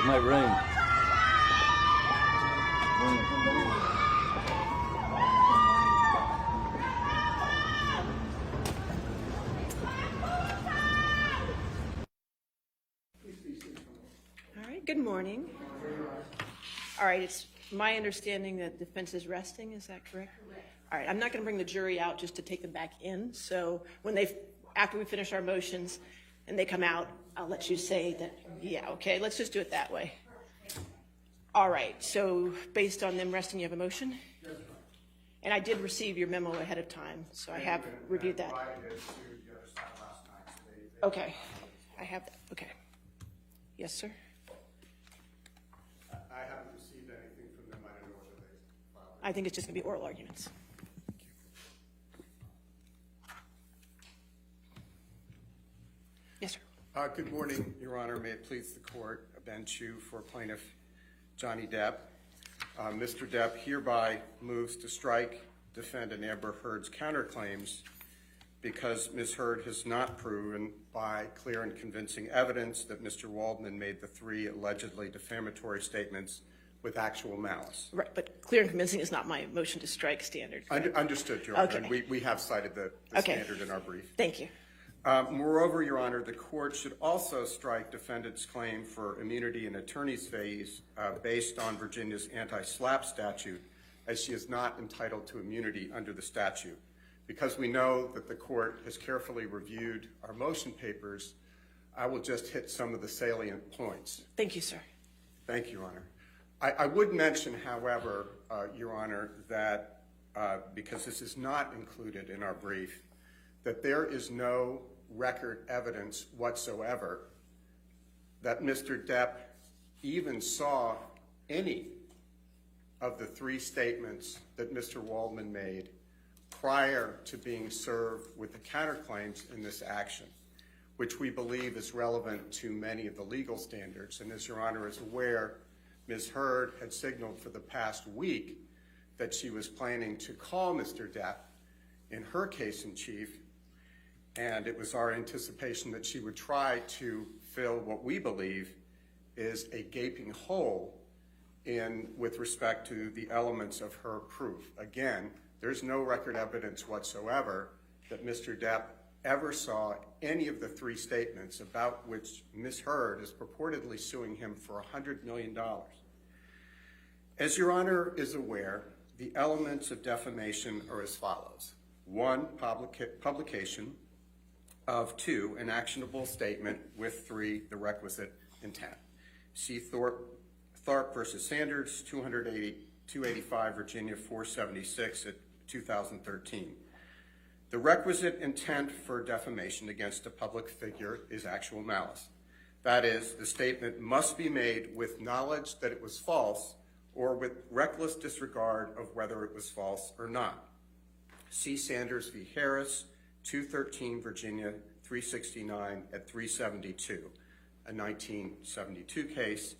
it might rain. All right, good morning. All right, it's my understanding that defense is resting, is that correct? All right, I'm not going to bring the jury out just to take them back in. So when after we finish our motions and they come out, I'll let you say that, yeah, okay, let's just do it that way. All right, so based on them resting, you have a motion? Yes, ma'am. And I did receive your memo ahead of time, so I have reviewed that. Okay, I have that, okay. Yes, sir? I haven't received anything from them. I don't know whether they filed it. I think it's just going to be oral arguments. Yes, sir. Good morning, Your Honor. May it please the court, Ben Chu for plaintiff Johnny Depp. Mr. Depp hereby moves to strike defendant Amber Heard's counterclaims because Ms. Heard has not proven by clear and convincing evidence that Mr. Waldman made the 3 allegedly defamatory statements with actual malice. Right, but clear and convincing is not my motion to strike standard. Understood, Your Honor. Okay. And we have cited the standard in our brief. Thank you. Moreover, Your Honor, the court should also strike defendant's claim for immunity and attorney's fees based on Virginia's anti-SLAPP statute, as she is not entitled to immunity under the statute. Because we know that the court has carefully reviewed our motion papers, I will just hit some of the salient points. Thank you, sir. Thank you, Your Honor. I would mention, however, Your Honor, that because this is not included in our brief, that there is no record evidence whatsoever that Mr. Depp even saw any of the 3 statements that Mr. Waldman made prior to being served with the counterclaims in this action, which we believe is relevant to many of the legal standards. And as Your Honor is aware, Ms. Heard had signaled for the past week that she was planning to call Mr. Depp in her case in chief, and it was our anticipation that she would try to fill what we believe is a gaping hole with respect to the elements of her proof. Again, there's no record evidence whatsoever that Mr. Depp ever saw any of the 3 statements about which Ms. Heard is purportedly suing him for $100 million. As Your Honor is aware, the elements of defamation are as follows. 1, publication of 2, an actionable statement with 3, the requisite intent. See Thorpe versus Sanders, 285 Virginia 476 at 2013. The requisite intent for defamation against a public figure is actual malice. That is, the statement must be made with knowledge that it was false or with reckless disregard of whether it was false or not. See Sanders v. Harris, 213 Virginia 369 at 372, a 1972 case.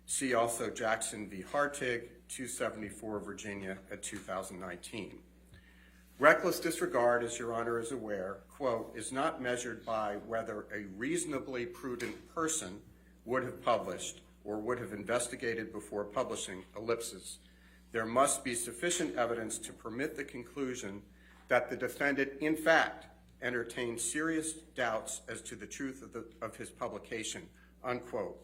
See also Jackson v. Hartig, 274 Virginia at 2019. Reckless disregard, as Your Honor is aware, quote, is not measured by whether a reasonably prudent person would have published or would have investigated before publishing, ellipsis. There must be sufficient evidence to permit the conclusion that the defendant, in fact, entertained serious doubts as to the truth of his publication, unquote.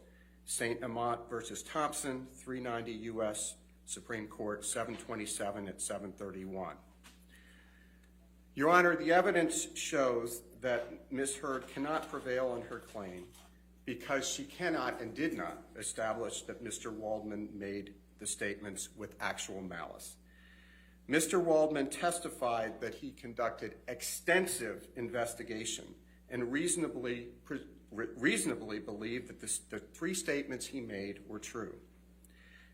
St. Amant versus Thompson, 390 U.S. Supreme Court, 727 at 731. Your Honor, the evidence shows that Ms. Heard cannot prevail on her claim because she cannot and did not establish that Mr. Waldman made the statements with actual malice. Mr. Waldman testified that he conducted extensive investigation and reasonably believed that the 3 statements he made were true.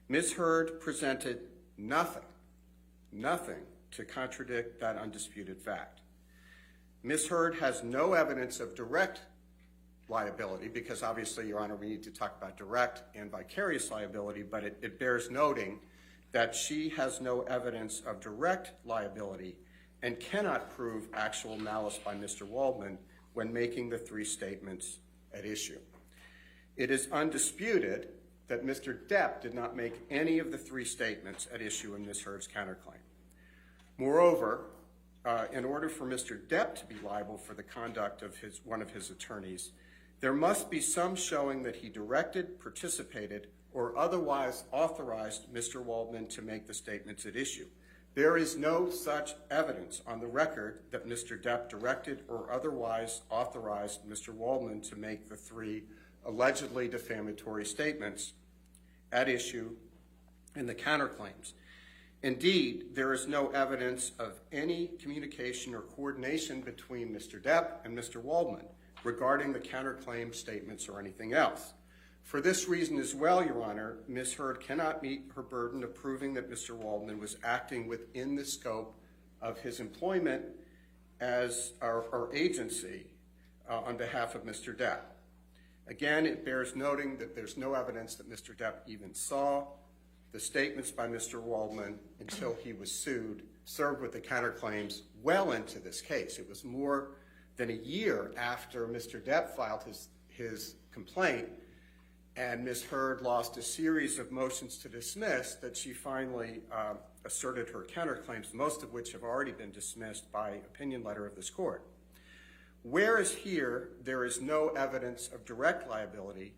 Ms. Heard presented nothing to contradict that undisputed fact. Ms. Heard has no evidence of direct liability because obviously, Your Honor, we need to talk about direct and vicarious liability, but it bears noting that she has no evidence of direct liability and cannot prove actual malice by Mr. Waldman when making the 3 statements at issue. It is undisputed that Mr. Depp did not make any of the three statements at issue in Ms. Heard's counterclaim. Moreover, in order for Mr. Depp to be liable for the conduct of one of his attorneys, there must be some showing that he directed, participated, or otherwise authorized Mr. Waldman to make the statements at issue. There is no such evidence on the record that Mr. Depp directed or otherwise authorized Mr. Waldman to make the three allegedly defamatory statements at issue in the counterclaims. Indeed, there is no evidence of any communication or coordination between Mr. Depp and Mr. Waldman regarding the counterclaim statements or anything else. For this reason as well, Your Honor, Ms. Heard cannot meet her burden of proving that Mr. Waldman was acting within the scope of his employment as our agency on behalf of Mr. Depp. Again, it bears noting that there's no evidence that Mr. Depp even saw the statements by Mr. Waldman until he was served with the counterclaims well into this case. It was more than a year after Mr. Depp filed his complaint and Ms. Heard lost a series of motions to dismiss that she finally asserted her counterclaims, most of which have already been dismissed by opinion letter of this court. Whereas here there is no evidence of direct liability,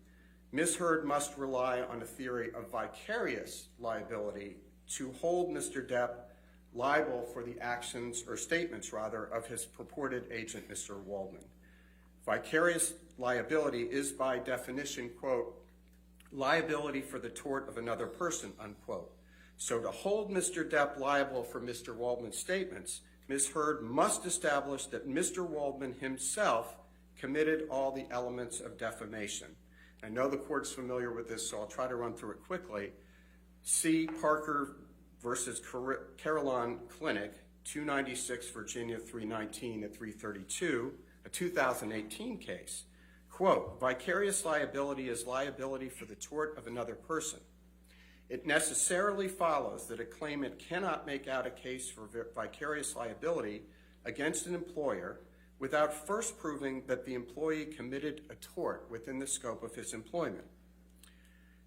Ms. Heard must rely on a theory of vicarious liability to hold Mr. Depp liable for the actions, or statements rather, of his purported agent, Mr. Waldman. Vicarious liability is by definition, quote, liability for the tort of another person, unquote. So to hold Mr. Depp liable for Mr. Waldman's statements, Ms. Heard must establish that Mr. Waldman himself committed all the elements of defamation. I know the court's familiar with this, so I'll try to run through it quickly. C. Parker versus Carillon Clinic, 296 Virginia 319 at 332, a 2018 case. Quote, vicarious liability is liability for the tort of another person. It necessarily follows that a claimant cannot make out a case for vicarious liability against an employer without first proving that the employee committed a tort within the scope of his employment.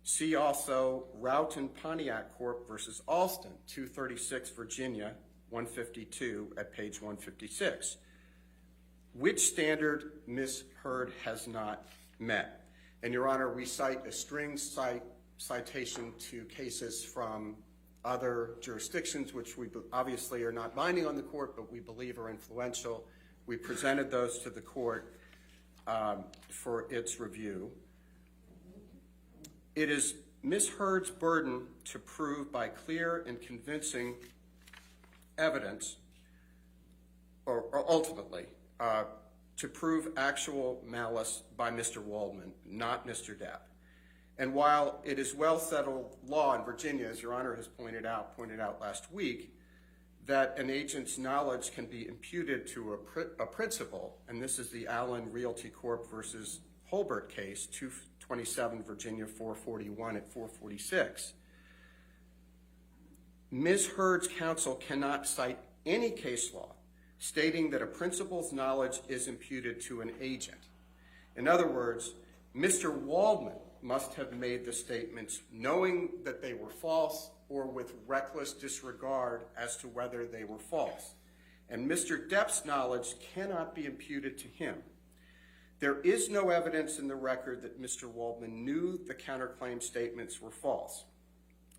See also Roughton Pontiac Corp. Versus Alston, 236 Virginia 152 at page 156. Which standard Ms. Heard has not met? And Your Honor, we cite a string citation to cases from other jurisdictions, which we obviously are not binding on the court, but we believe are influential. We presented those to the court for its review. It is Ms. Heard's burden to prove by clear and convincing evidence, or ultimately, to prove actual malice by Mr. Waldman, not Mr. Depp. And while it is well settled law in Virginia, as Your Honor has pointed out last week, that an agent's knowledge can be imputed to a principal, and this is the Allen Realty Corp. Versus Holbert case, 227 Virginia 441 at 446. Ms. Heard's counsel cannot cite any case law stating that a principal's knowledge is imputed to an agent. In other words, Mr. Waldman must have made the statements knowing that they were false or with reckless disregard as to whether they were false. And Mr. Depp's knowledge cannot be imputed to him. There is no evidence in the record that Mr. Waldman knew the counterclaim statements were false.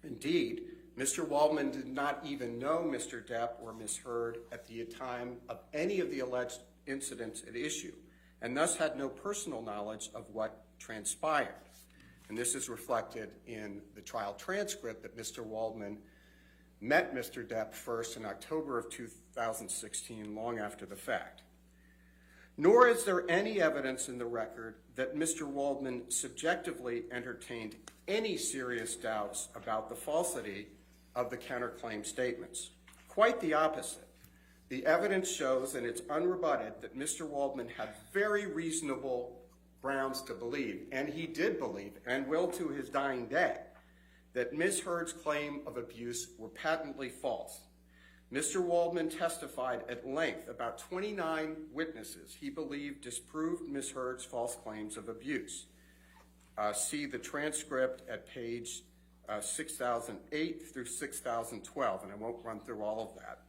Indeed, Mr. Waldman did not even know Mr. Depp or Ms. Heard at the time of any of the alleged incidents at issue, and thus had no personal knowledge of what transpired. And this is reflected in the trial transcript that Mr. Waldman met Mr. Depp first in October of 2016, long after the fact. Nor is there any evidence in the record that Mr. Waldman subjectively entertained any serious doubts about the falsity of the counterclaim statements. Quite the opposite. The evidence shows, and it's unrebutted, that Mr. Waldman had very reasonable grounds to believe, and he did believe, and will to his dying day, that Ms. Heard's claim of abuse were patently false. Mr. Waldman testified at length about 29 witnesses he believed disproved Ms. Heard's false claims of abuse. See the transcript at page 6008 through 6012, and I won't run through all of that.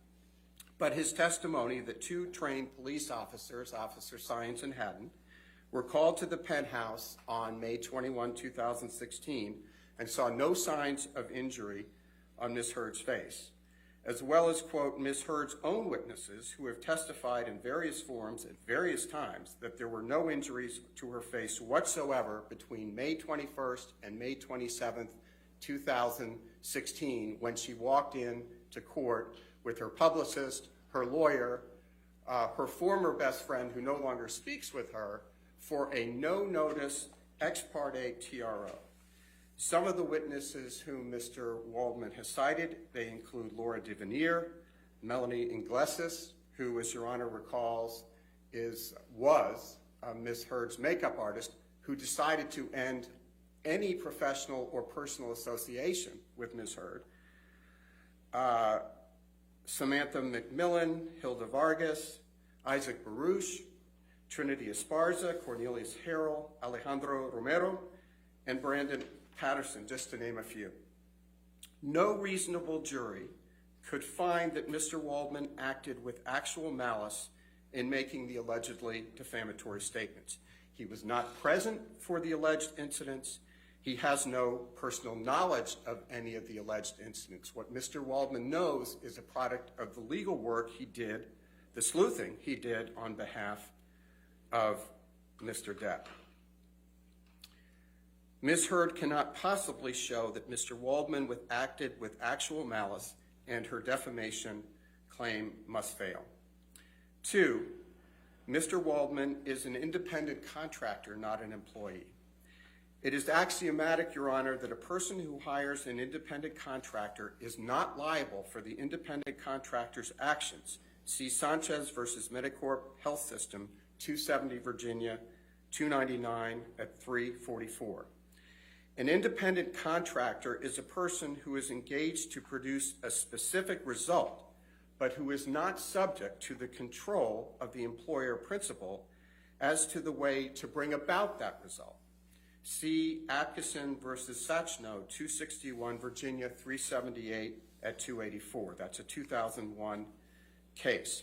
But his testimony that 2 trained police officers, Officer Science and Haddon, were called to the penthouse on May 21, 2016, and saw no signs of injury on Ms. Heard's face, as well as, quote, Ms. Heard's own witnesses who have testified in various forums at various times that there were no injuries to her face whatsoever between May 21st and May 27th, 2016, when she walked in to court with her publicist, her lawyer, her former best friend who no longer speaks with her, for a no-notice ex parte TRO. Some of the witnesses whom Mr. Waldman has cited, they include Laura DeVenier, Melanie Iglesias, who, as Your Honor recalls, was Ms. Heard's makeup artist, who decided to end any professional or personal association with Ms. Heard, Samantha McMillan, Hilda Vargas, Isaac Baruch, Trinity Esparza, Cornelius Harrell, Alejandro Romero, and Brandon Patterson, just to name a few. No reasonable jury could find that Mr. Waldman acted with actual malice in making the allegedly defamatory statements. He was not present for the alleged incidents. He has no personal knowledge of any of the alleged incidents. What Mr. Waldman knows is a product of the legal work he did, the sleuthing he did on behalf of Mr. Depp. Ms. Heard cannot possibly show that Mr. Waldman acted with actual malice, and her defamation claim must fail. 2, Mr. Waldman is an independent contractor, not an employee. It is axiomatic, Your Honor, that a person who hires an independent contractor is not liable for the independent contractor's actions. See Sanchez versus Medicorp Health System, 270 Virginia, 299 at 344. An independent contractor is a person who is engaged to produce a specific result, but who is not subject to the control of the employer principal as to the way to bring about that result. See Atkinson versus Sachno, 261 Virginia, 378 at 284. That's a 2001 case.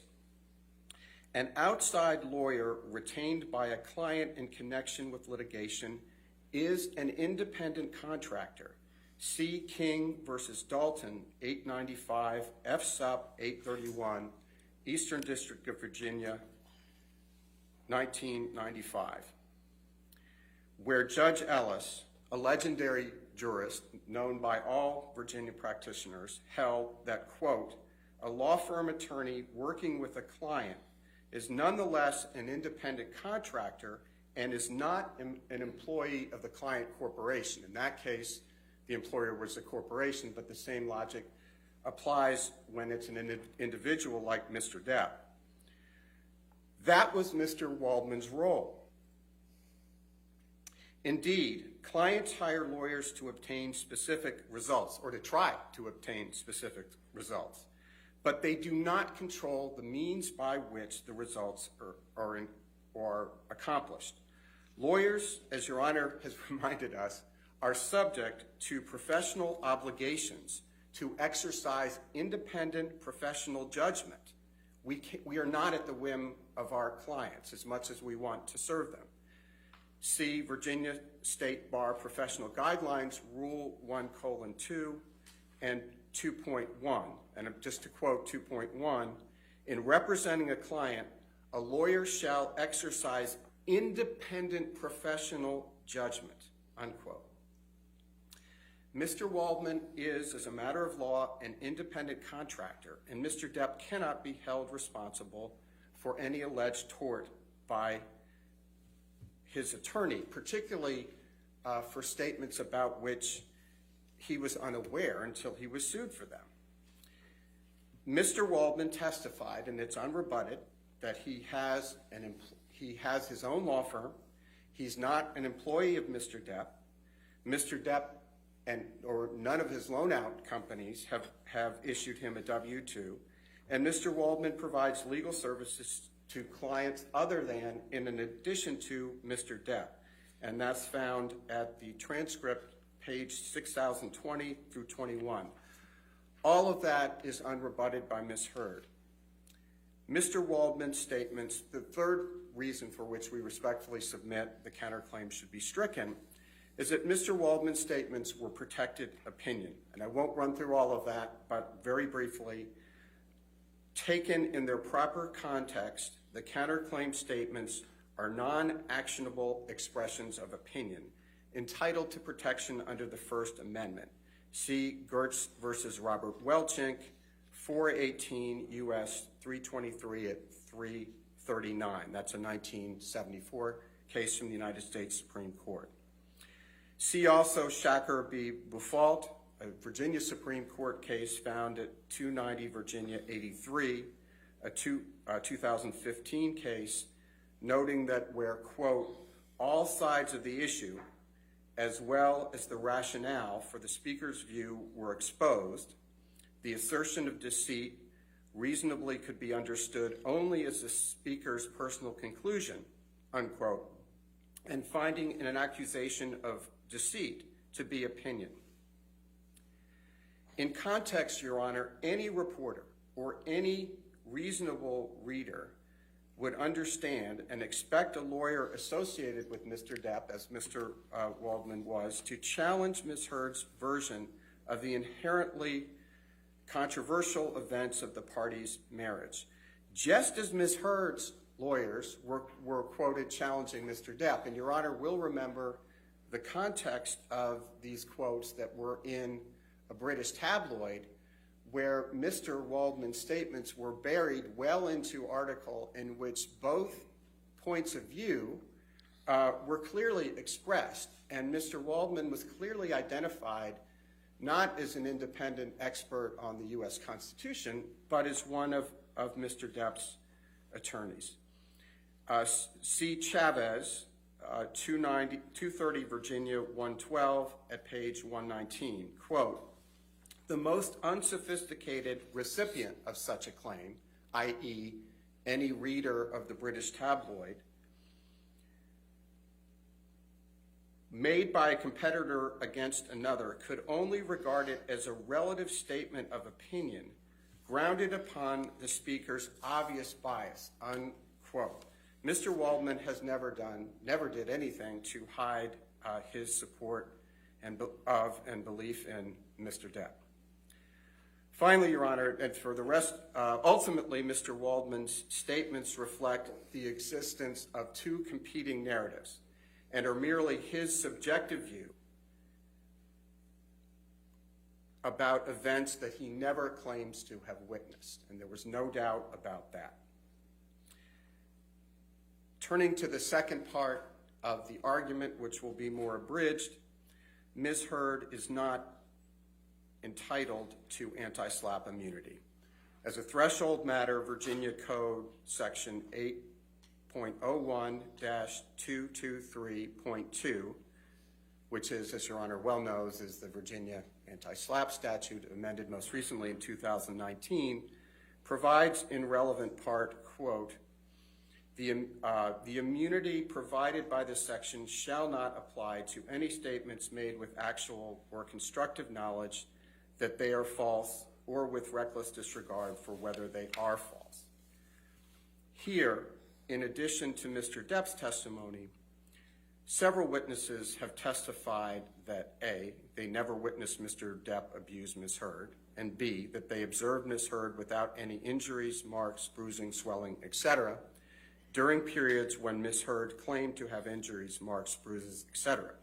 An outside lawyer retained by a client in connection with litigation is an independent contractor. See King versus Dalton, 895 F. Sup. 831, Eastern District of Virginia, 1995, where Judge Ellis, a legendary jurist known by all Virginia practitioners, held that, quote, a law firm attorney working with a client is nonetheless an independent contractor and is not an employee of the client corporation. In that case, the employer was a corporation, but the same logic applies when it's an individual like Mr. Depp. That was Mr. Waldman's role. Indeed, clients hire lawyers to obtain specific results, or to try to obtain specific results, but they do not control the means by which the results are accomplished. Lawyers, as Your Honor has reminded us, are subject to professional obligations to exercise independent professional judgment. We are not at the whim of our clients as much as we want to serve them. See Virginia State Bar Professional Guidelines, Rule 1:2 and 2.1. And just to quote 2.1, in representing a client, a lawyer shall exercise independent professional judgment, unquote. Mr. Waldman is, as a matter of law, an independent contractor, and Mr. Depp cannot be held responsible for any alleged tort by his attorney, particularly for statements about which he was unaware until he was sued for them. Mr. Waldman testified, and it's unrebutted, that he has his own law firm. He's not an employee of Mr. Depp. Mr. Depp or none of his loan-out companies have issued him a W-2, and Mr. Waldman provides legal services to clients other than and in addition to Mr. Depp. and that's found at the transcript, page 6020 through 21. All of that is unrebutted by Ms. Heard. Mr. Waldman's statements, the third reason for which we respectfully submit the counterclaim should be stricken, is that Mr. Waldman's statements were protected opinion. And I won't run through all of that, but very briefly, taken in their proper context, the counterclaim statements are non-actionable expressions of opinion entitled to protection under the First Amendment. See Gertz versus Robert Welchink, 418 U.S. 323 at 339. That's a 1974 case from the United States Supreme Court. See also Shacker v. Bufault, a Virginia Supreme Court case found at 290 Virginia 83, a 2015 case, noting that where, quote, all sides of the issue, as well as the rationale for the speaker's view were exposed, the assertion of deceit reasonably could be understood only as the speaker's personal conclusion, unquote, and finding in an accusation of deceit to be opinion. In context, Your Honor, any reporter or any reasonable reader would understand and expect a lawyer associated with Mr. Depp, as Mr. Waldman was, to challenge Ms. Heard's version of the inherently controversial events of the parties' marriage. Just as Ms. Heard's lawyers were quoted challenging Mr. Depp, and Your Honor will remember the context of these quotes that were in a British tabloid where Mr. Waldman's statements were buried well into article in which both points of view were clearly expressed, and Mr. Waldman was clearly identified not as an independent expert on the U.S. Constitution, but as one of Mr. Depp's attorneys. C. Chavez, 230 Virginia 112 at page 119, quote, the most unsophisticated recipient of such a claim, i.e. any reader of the British tabloid, made by a competitor against another could only regard it as a relative statement of opinion grounded upon the speaker's obvious bias, unquote. Mr. Waldman has never did anything to hide his support and belief in Mr. Depp. Finally, Your Honor, and for the rest, ultimately, Mr. Waldman's statements reflect the existence of two competing narratives and are merely his subjective view about events that he never claims to have witnessed, and there was no doubt about that. Turning to the second part of the argument, which will be more abridged, Ms. Heard is not entitled to anti-SLAPP immunity. As a threshold matter, Virginia Code Section 8.01-223.2, which is, as Your Honor well knows, is the Virginia anti-SLAPP statute amended most recently in 2019, provides in relevant part, quote, the immunity provided by this section shall not apply to any statements made with actual or constructive knowledge that they are false or with reckless disregard for whether they are false. Here, in addition to Mr. Depp's testimony, several witnesses have testified that A, they never witnessed Mr. Depp abuse Ms. Heard, and B, that they observed Ms. Heard without any injuries, marks, bruising, swelling, etc., during periods when Ms. Heard claimed to have injuries, marks, bruises, etc.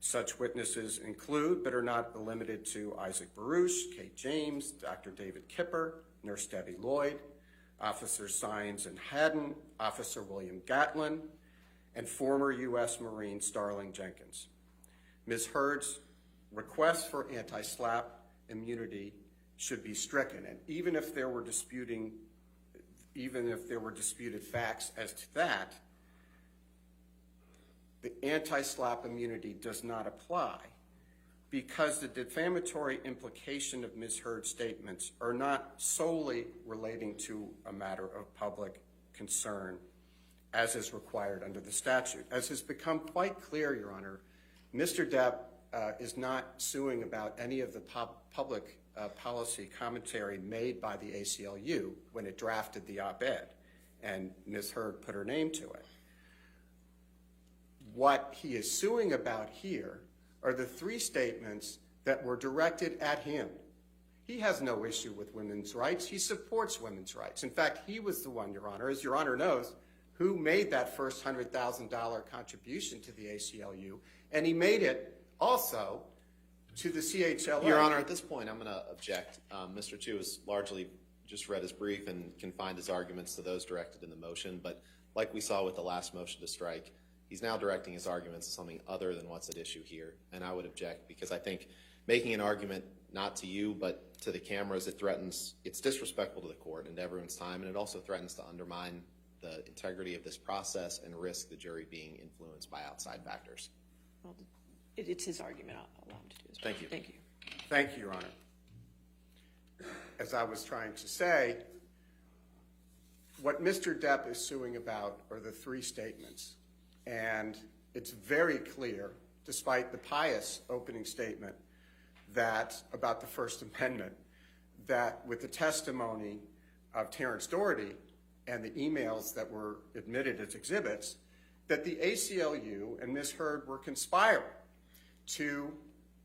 Such witnesses include, but are not limited to, Isaac Baruch, Kate James, Dr. David Kipper, Nurse Debbie Lloyd, Officer Sines and Haddon, Officer William Gatlin, and former U.S. Marine Starling Jenkins. Ms. Heard's request for anti-SLAPP immunity should be stricken, and even if there were disputed facts as to that, the anti-SLAPP immunity does not apply because the defamatory implication of Ms. Heard's statements are not solely relating to a matter of public concern as is required under the statute. As has become quite clear, Your Honor, Mr. Depp is not suing about any of the public policy commentary made by the ACLU when it drafted the op-ed, and Ms. Hurd put her name to it. What he is suing about here are the 3 statements that were directed at him. He has no issue with women's rights. He supports women's rights. In fact, he was the one, Your Honor, as Your Honor knows, who made that first $100,000 contribution to the ACLU, and he made it also to the CHLA. Your Honor, at this point, I'm going to object. Mr. Chu has largely just read his brief and confined his arguments to those directed in the motion, but like we saw with the last motion to strike, he's now directing his arguments to something other than what's at issue here, and I would object because I think making an argument not to you but to the cameras, it's disrespectful to the court and to everyone's time, and it also threatens to undermine the integrity of this process and risk the jury being influenced by outside factors. Well, it's his argument. I'll allow him to do his Thank you. Thank you. Thank you, Your Honor. As I was trying to say, what Mr. Depp is suing about are the 3 statements, and it's very clear, despite the pious opening statement that about the First Amendment, that with the testimony of Terrence Doherty and the emails that were admitted as exhibits, that the ACLU and Ms. Hurd were conspiring to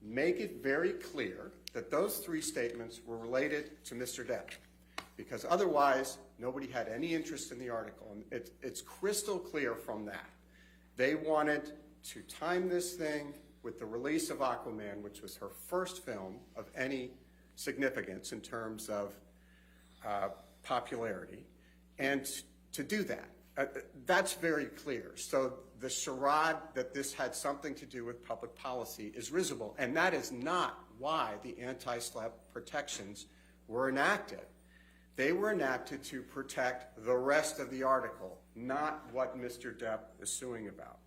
make it very clear that those 3 statements were related to Mr. Depp, because otherwise nobody had any interest in the article, and it's crystal clear from that. They wanted to time this thing with the release of Aquaman, which was her first film of any significance in terms of popularity, and to do that. That's very clear. So the charade that this had something to do with public policy is risible, and that is not why the anti-SLAPP protections were enacted. They were enacted to protect the rest of the article, not what Mr. Depp is suing about.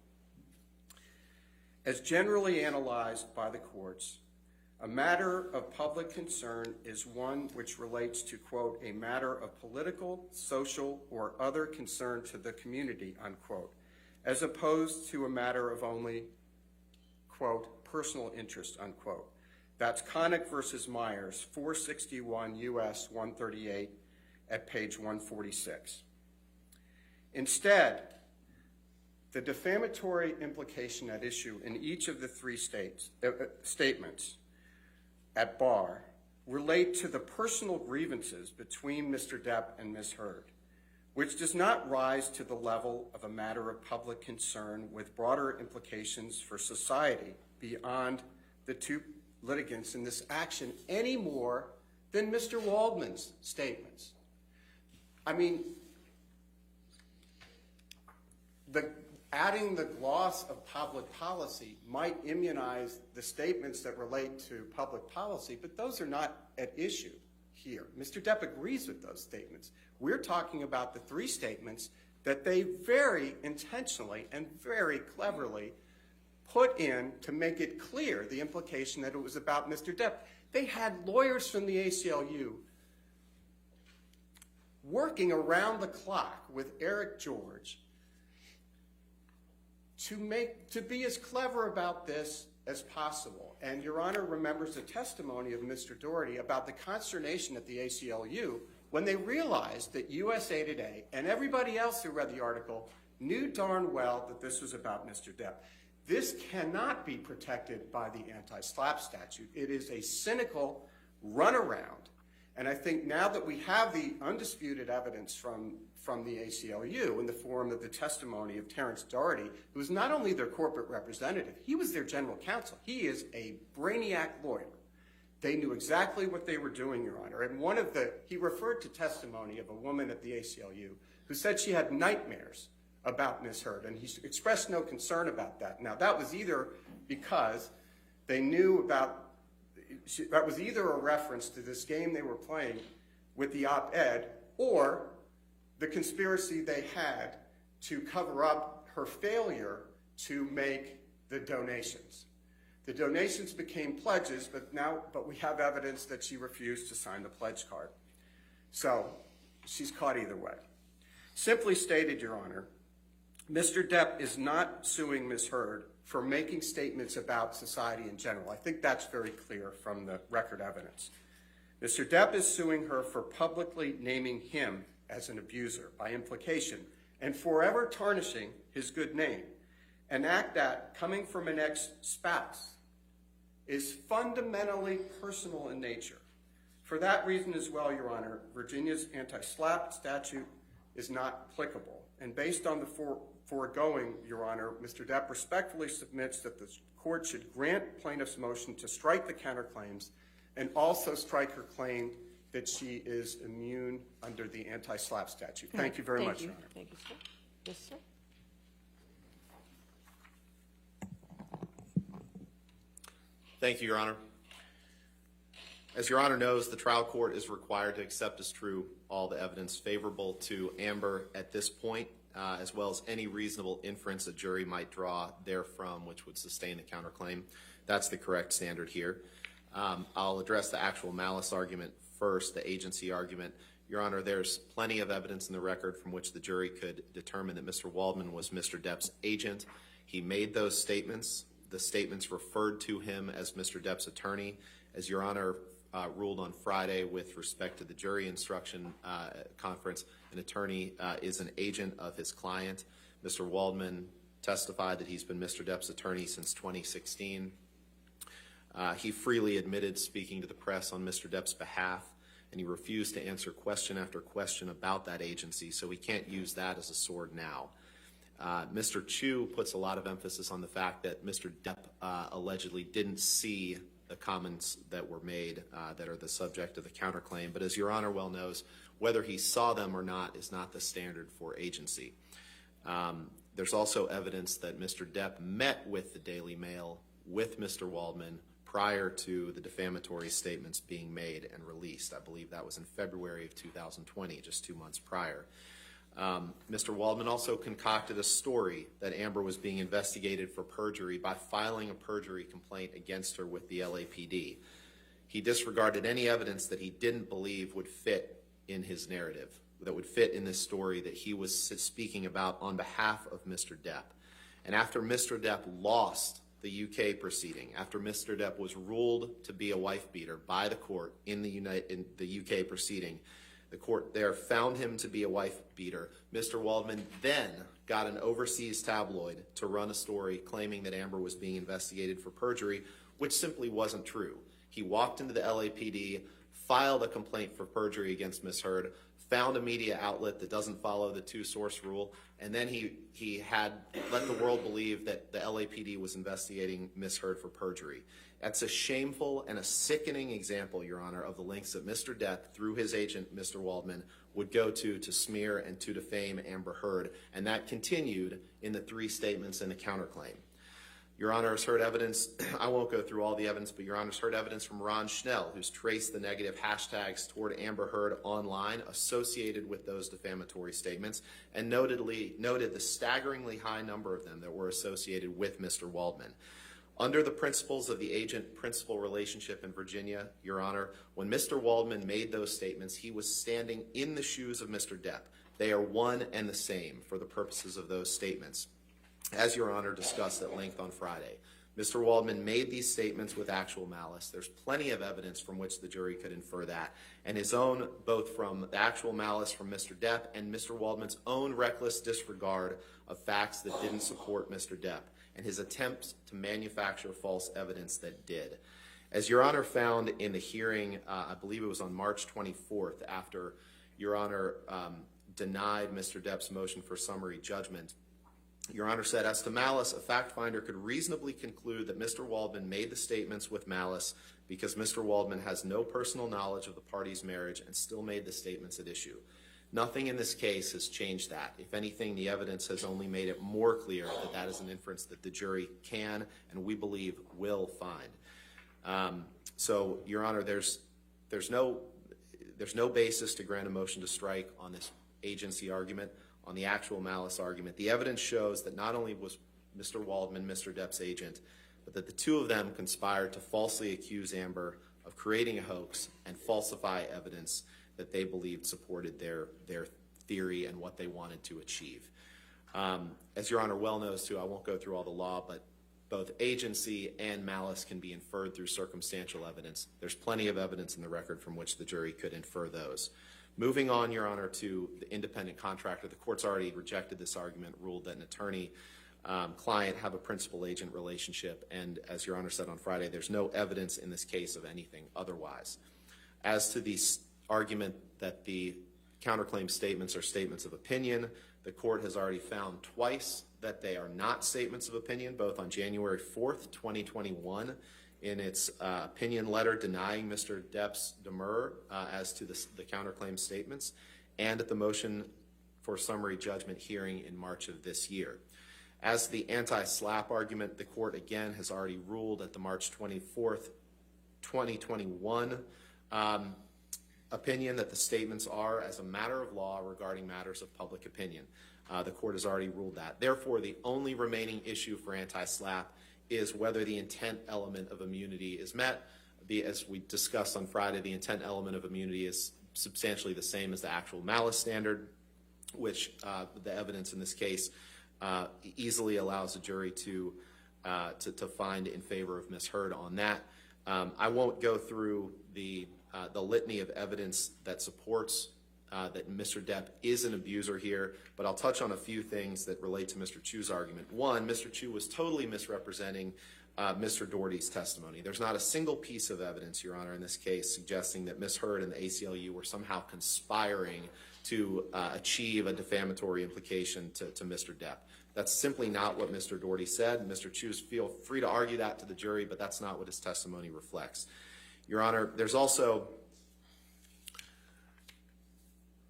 As generally analyzed by the courts, a matter of public concern is one which relates to, quote, a matter of political, social, or other concern to the community, unquote, as opposed to a matter of only, quote, personal interest, unquote. That's Connick versus Myers, 461 U.S. 138 at page 146. Instead, the defamatory implication at issue in each of the 3 statements at bar relate to the personal grievances between Mr. Depp and Ms. Hurd, which does not rise to the level of a matter of public concern with broader implications for society beyond the 2 litigants in this action any more than Mr. Waldman's statements. I mean, adding the gloss of public policy might immunize the statements that relate to public policy, but those are not at issue here. Mr. Depp agrees with those statements. We're talking about the 3 statements that they very intentionally and very cleverly put in to make it clear the implication that it was about Mr. Depp. They had lawyers from the ACLU working around the clock with Eric George to be as clever about this as possible. And Your Honor remembers the testimony of Mr. Doherty about the consternation at the ACLU when they realized that USA Today and everybody else who read the article knew darn well that this was about Mr. Depp. This cannot be protected by the anti-SLAPP statute. It is a cynical runaround. And I think now that we have the undisputed evidence from the ACLU in the form of the testimony of Terrence Doherty, who is not only their corporate representative, he was their general counsel. He is a brainiac lawyer. They knew exactly what they were doing, Your Honor. And he referred to testimony of a woman at the ACLU who said she had nightmares about Ms. Hurd, and he expressed no concern about that. Now, that was either because they knew about that was either a reference to this game they were playing with the op-ed or the conspiracy they had to cover up her failure to make the donations. The donations became pledges, but we have evidence that she refused to sign the pledge card. So she's caught either way. Simply stated, Your Honor, Mr. Depp is not suing Ms. Heard for making statements about society in general. I think that's very clear from the record evidence. Mr. Depp is suing her for publicly naming him as an abuser by implication and forever tarnishing his good name, an act that, coming from an ex-spouse, is fundamentally personal in nature. For that reason as well, Your Honor, Virginia's anti-SLAPP statute is not applicable. And based on the foregoing, Your Honor, Mr. Depp respectfully submits that the court should grant plaintiff's motion to strike the counterclaims and also strike her claim that she is immune under the anti-SLAPP statute. Thank you very much, Your Honor. Thank you, sir. Yes, sir. Thank you, Your Honor. As Your Honor knows, the trial court is required to accept as true all the evidence favorable to Amber at this point, as well as any reasonable inference a jury might draw therefrom which would sustain the counterclaim. That's the correct standard here. I'll address the actual malice argument first, the agency argument. Your Honor, there's plenty of evidence in the record from which the jury could determine that Mr. Waldman was Mr. Depp's agent. He made those statements. The statements referred to him as Mr. Depp's attorney. As Your Honor ruled on Friday with respect to the jury instruction conference, an attorney is an agent of his client. Mr. Waldman testified that he's been Mr. Depp's attorney since 2016. He freely admitted speaking to the press on Mr. Depp's behalf, and he refused to answer question after question about that agency, so we can't use that as a sword now. Mr. Chu puts a lot of emphasis on the fact that Mr. Depp allegedly didn't see the comments that were made that are the subject of the counterclaim, but as Your Honor well knows, whether he saw them or not is not the standard for agency. There's also evidence that Mr. Depp met with the Daily Mail with Mr. Waldman prior to the defamatory statements being made and released. I believe that was in February of 2020, just 2 months prior. Mr. Waldman also concocted a story that Amber was being investigated for perjury by filing a perjury complaint against her with the LAPD. He disregarded any evidence that he didn't believe would fit in his narrative, that would fit in this story that he was speaking about on behalf of Mr. Depp. And after Mr. Depp lost the UK proceeding, after Mr. Depp was ruled to be a wife beater by the court in the UK proceeding, the court there found him to be a wife beater. Mr. Waldman then got an overseas tabloid to run a story claiming that Amber was being investigated for perjury, which simply wasn't true. He walked into the LAPD, filed a complaint for perjury against Ms. Heard, found a media outlet that doesn't follow the two-source rule, and then he had let the world believe that the LAPD was investigating Ms. Heard for perjury. That's a shameful and a sickening example, Your Honor, of the lengths that Mr. Depp, through his agent, Mr. Waldman, would go to smear and to defame Amber Heard, and that continued in the 3 statements in the counterclaim. Your Honor has heard evidence, I won't go through all the evidence, but Your Honor's heard evidence from Ron Schnell, who's traced the negative hashtags toward Amber Heard online associated with those defamatory statements, and noted the staggeringly high number of them that were associated with Mr. Waldman. Under the principles of the agent-principal relationship in Virginia, Your Honor, when Mr. Waldman made those statements, he was standing in the shoes of Mr. Depp. They are one and the same for the purposes of those statements. As Your Honor discussed at length on Friday, Mr. Waldman made these statements with actual malice. There's plenty of evidence from which the jury could infer that, and his own, both from the actual malice from Mr. Depp and Mr. Waldman's own reckless disregard of facts that didn't support Mr. Depp, and his attempts to manufacture false evidence that did. As Your Honor found in the hearing, I believe it was on March 24th, after Your Honor denied Mr. Depp's motion for summary judgment, Your Honor said, as to malice, a fact finder could reasonably conclude that Mr. Waldman made the statements with malice because Mr. Waldman has no personal knowledge of the party's marriage and still made the statements at issue. Nothing in this case has changed that. If anything, the evidence has only made it more clear that that is an inference that the jury can and we believe will find. So, Your Honor, there's no basis to grant a motion to strike on this agency argument, on the actual malice argument. The evidence shows that not only was Mr. Waldman Mr. Depp's agent, but that the two of them conspired to falsely accuse Amber of creating a hoax and falsify evidence that they believed supported their theory and what they wanted to achieve. As Your Honor well knows too, I won't go through all the law, but both agency and malice can be inferred through circumstantial evidence. There's plenty of evidence in the record from which the jury could infer those. Moving on, Your Honor, to the independent contractor, the court's already rejected this argument, ruled that an attorney-client have a principal-agent relationship, and as Your Honor said on Friday, there's no evidence in this case of anything otherwise. As to the argument that the counterclaim statements are statements of opinion, the court has already found twice that they are not statements of opinion, both on January 4th, 2021, in its opinion letter denying Mr. Depp's demur as to the counterclaim statements, and at the motion for summary judgment hearing in March of this year. As to the anti-SLAPP argument, the court again has already ruled at the March 24th, 2021 opinion that the statements are as a matter of law regarding matters of public opinion. The court has already ruled that. Therefore, the only remaining issue for anti-SLAPP is whether the intent element of immunity is met. As we discussed on Friday, the intent element of immunity is substantially the same as the actual malice standard, which the evidence in this case easily allows the jury to find in favor of Ms. Heard on that. I won't go through the litany of evidence that supports that Mr. Depp is an abuser here, but I'll touch on a few things that relate to Mr. Chu's argument. One, Mr. Chu was totally misrepresenting Mr. Doherty's testimony. There's not a single piece of evidence, Your Honor, in this case suggesting that Ms. Heard and the ACLU were somehow conspiring to achieve a defamatory implication to Mr. Depp. That's simply not what Mr. Doherty said. Mr. Chu, feel free to argue that to the jury, but that's not what his testimony reflects. Your Honor, there's also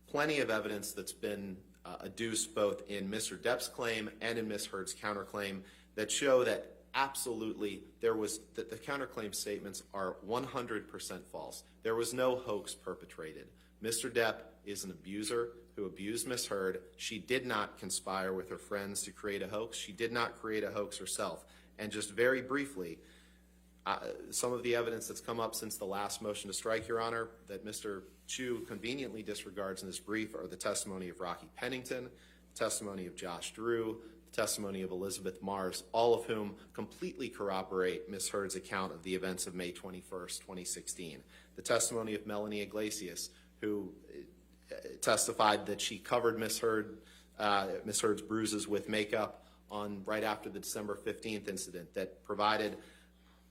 plenty of evidence that's been adduced both in Mr. Depp's claim and in Ms. Heard's counterclaim that show that absolutely that the counterclaim statements are 100% false. There was no hoax perpetrated. Mr. Depp is an abuser who abused Ms. Heard. She did not conspire with her friends to create a hoax. She did not create a hoax herself. And just very briefly, some of the evidence that's come up since the last motion to strike, Your Honor, that Mr. Chu conveniently disregards in this brief are the testimony of Rocky Pennington, the testimony of Josh Drew, the testimony of Elizabeth Mars, all of whom completely corroborate Ms. Heard's account of the events of May 21st, 2016. The testimony of Melanie Iglesias, who testified that she covered Ms. Heard's bruises with makeup right after the December 15th incident, that provided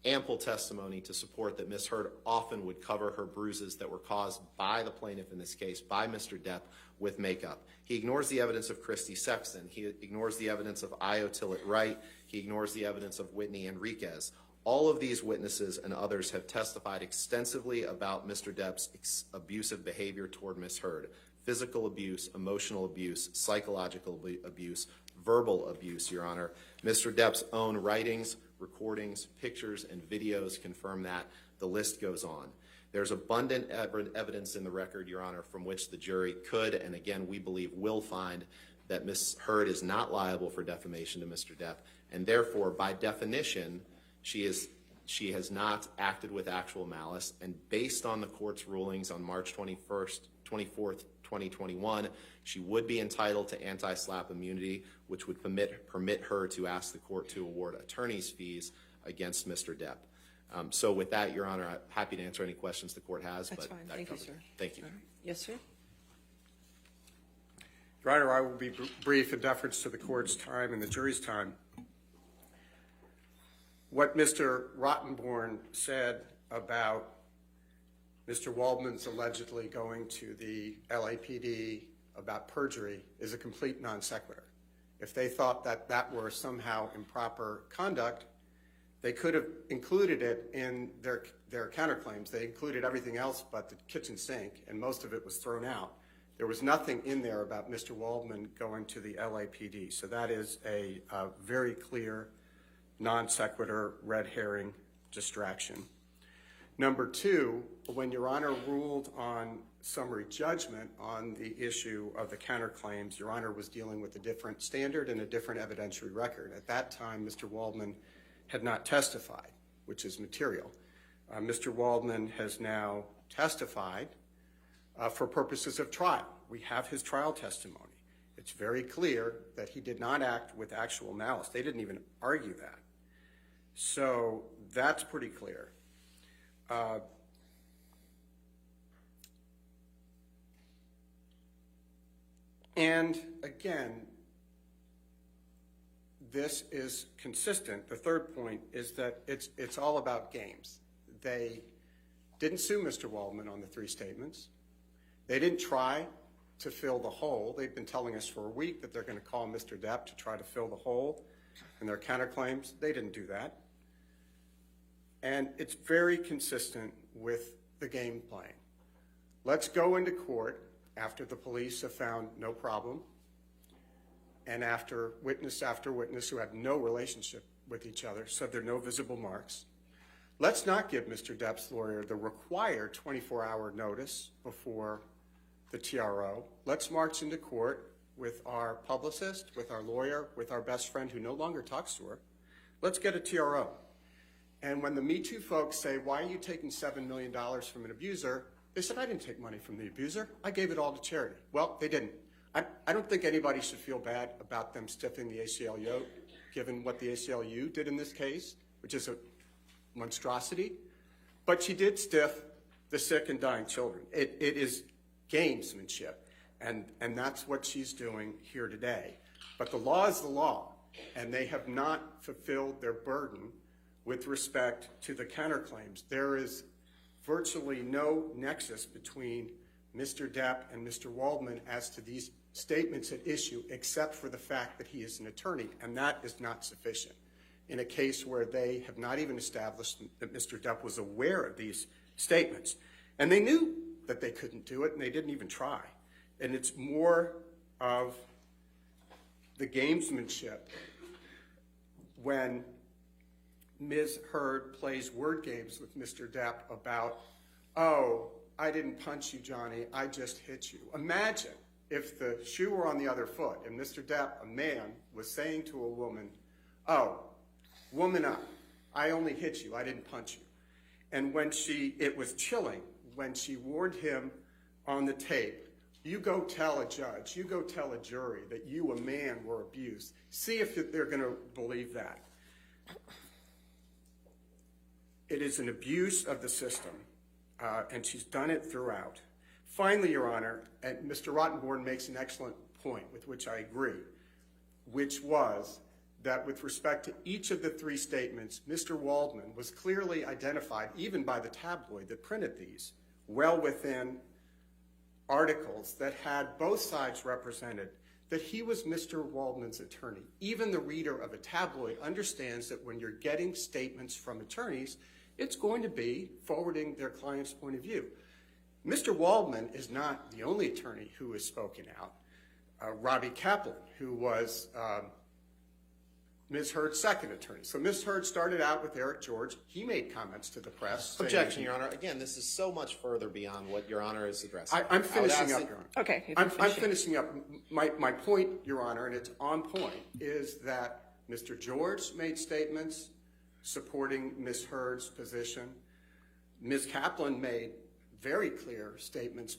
ample testimony to support that Ms. Heard often would cover her bruises that were caused by the plaintiff in this case, by Mr. Depp, with makeup. He ignores the evidence of Christy Sexton. He ignores the evidence of Io Tillett Wright. He ignores the evidence of Whitney Enriquez. All of these witnesses and others have testified extensively about Mr. Depp's abusive behavior toward Ms. Heard. Physical abuse, emotional abuse, psychological abuse, verbal abuse, Your Honor. Mr. Depp's own writings, recordings, pictures, and videos confirm that. The list goes on. There's abundant evidence in the record, Your Honor, from which the jury could, and again, we believe will find that Ms. Heard is not liable for defamation to Mr. Depp, and therefore, by definition, she has not acted with actual malice, and based on the court's rulings on March 24th, 2021, she would be entitled to anti-SLAPP immunity, which would permit her to ask the court to award attorney's fees against Mr. Depp. So with that, Your Honor, I'm happy to answer any questions the court has. That's but fine. that Thank you, covers sir. it. Thank you. All right. Yes, sir. Your Honor, I will be brief in deference to the court's time and the jury's time. What Mr. Rottenborn said about Mr. Waldman's allegedly going to the LAPD about perjury is a complete non sequitur. If they thought that that were somehow improper conduct, they could have included it in their counterclaims. They included everything else but the kitchen sink, and most of it was thrown out. There was nothing in there about Mr. Waldman going to the LAPD. So that is a very clear non sequitur, red herring distraction. Number two, when Your Honor ruled on summary judgment on the issue of the counterclaims, Your Honor was dealing with a different standard and a different evidentiary record. At that time, Mr. Waldman had not testified, which is material. Mr. Waldman has now testified for purposes of trial. We have his trial testimony. It's very clear that he did not act with actual malice. They didn't even argue that. So that's pretty clear. And again, this is consistent. The third point is that it's all about games. They didn't sue Mr. Waldman on the 3 statements. They didn't try to fill the hole. They've been telling us for a week that they're going to call Mr. Depp to try to fill the hole in their counterclaims. They didn't do that. And it's very consistent with the game playing. Let's go into court after the police have found no problem and after witness who had no relationship with each other said there are no visible marks. Let's not give Mr. Depp's lawyer the required 24-hour notice before the TRO. Let's march into court with our publicist, with our lawyer, with our best friend who no longer talks to her. Let's get a TRO. And when the Me Too folks say, why are you taking $7 million from an abuser? They said, I didn't take money from the abuser. I gave it all to charity. Well, they didn't. I don't think anybody should feel bad about them stiffing the ACLU, given what the ACLU did in this case, which is a monstrosity. But she did stiff the sick and dying children. It is gamesmanship, and that's what she's doing here today. But the law is the law, and they have not fulfilled their burden with respect to the counterclaims. There is virtually no nexus between Mr. Depp and Mr. Waldman as to these statements at issue, except for the fact that he is an attorney, and that is not sufficient in a case where they have not even established that Mr. Depp was aware of these statements. And they knew that they couldn't do it, and they didn't even try. And it's more of the gamesmanship when Ms. Heard plays word games with Mr. Depp about, oh, I didn't punch you, Johnny, I just hit you. Imagine if the shoe were on the other foot and Mr. Depp, a man, was saying to a woman, oh, woman up, I only hit you, I didn't punch you. And when it was chilling, when she warned him on the tape, you go tell a judge, you go tell a jury that you, a man, were abused. See if they're going to believe that. It is an abuse of the system, and she's done it throughout. Finally, Your Honor, and Mr. Rottenborn makes an excellent point with which I agree, which was that with respect to each of the 3 statements, Mr. Waldman was clearly identified, even by the tabloid that printed these, well within articles that had both sides represented, that he was Mr. Waldman's attorney. Even the reader of a tabloid understands that when you're getting statements from attorneys, it's going to be forwarding their client's point of view. Mr. Waldman is not the only attorney who has spoken out. Robbie Kaplan, who was Ms. Heard's second attorney. So Ms. Heard started out with Eric George. He made comments to the press. Objection, Your Honor. Again, this is so much further beyond what Your Honor is addressing. I'm finishing up, Your Honor. Okay. I'm finishing up. My point, Your Honor, and it's on point, is that Mr. George made statements supporting Ms. Heard's position. Ms. Kaplan made very clear statements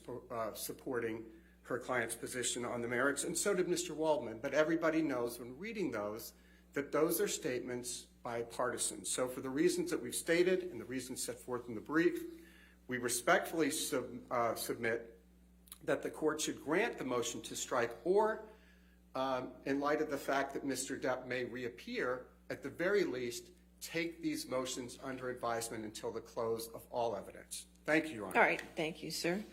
supporting her client's position on the merits, and so did Mr. Waldman. But everybody knows when reading those that those are statements by partisans. So for the reasons that we've stated and the reasons set forth in the brief, we respectfully submit that the court should grant the motion to strike, or in light of the fact that Mr. Depp may reappear, at the very least, take these motions under advisement until the close of all evidence. Thank you, Your Honor. All right. Thank you, sir.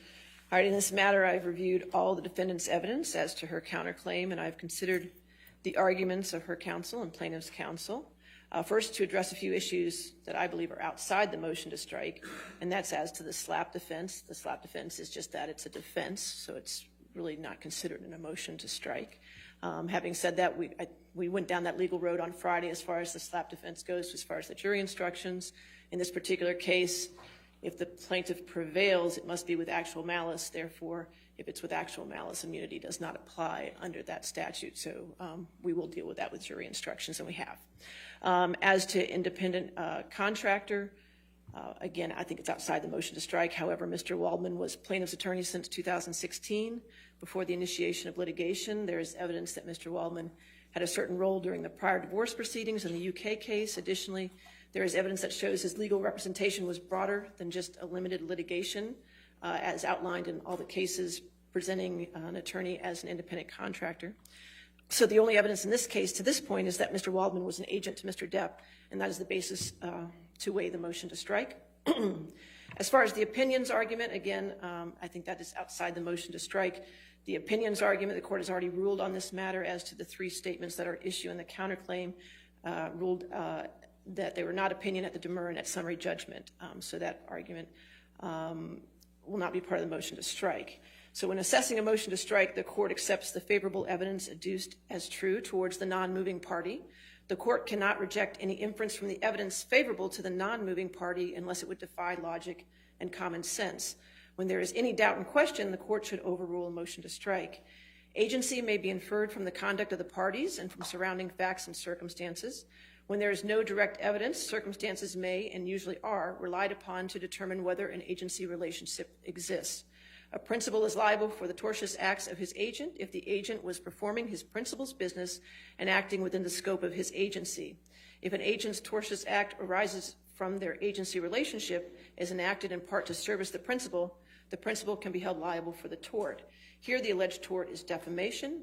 All right. In this matter, I've reviewed all the defendant's evidence as to her counterclaim, and I've considered the arguments of her counsel and plaintiff's counsel. First, to address a few issues that I believe are outside the motion to strike, and that's as to the slap defense. The slap defense is just that, it's a defense, so it's really not considered in a motion to strike. Having said that, we went down that legal road on Friday as far as the slap defense goes, as far as the jury instructions. In this particular case, if the plaintiff prevails, it must be with actual malice. Therefore, if it's with actual malice, immunity does not apply under that statute. So we will deal with that with jury instructions, and we have. As to independent contractor, Again, I think it's outside the motion to strike. However, Mr. Waldman was plaintiff's attorney since 2016. Before the initiation of litigation, there is evidence that Mr. Waldman had a certain role during the prior divorce proceedings in the UK case. Additionally, there is evidence that shows his legal representation was broader than just a limited litigation, as outlined in all the cases presenting an attorney as an independent contractor. So the only evidence in this case to this point is that Mr. Waldman was an agent to Mr. Depp, and that is the basis to weigh the motion to strike. As far as the opinions argument, again, I think that is outside the motion to strike. The opinions argument, the court has already ruled on this matter as to the three statements that are at issue in the counterclaim, ruled that they were not opinion at the demur and at summary judgment. So that argument will not be part of the motion to strike. So when assessing a motion to strike, the court accepts the favorable evidence adduced as true towards the non-moving party. The court cannot reject any inference from the evidence favorable to the non-moving party unless it would defy logic and common sense. When there is any doubt and question, the court should overrule a motion to strike. Agency may be inferred from the conduct of the parties and from surrounding facts and circumstances. When there is no direct evidence, circumstances may, and usually are, relied upon to determine whether an agency relationship exists. A principal is liable for the tortious acts of his agent if the agent was performing his principal's business and acting within the scope of his agency. If an agent's tortious act arises from their agency relationship, is enacted in part to service the principal can be held liable for the tort. Here, the alleged tort is defamation.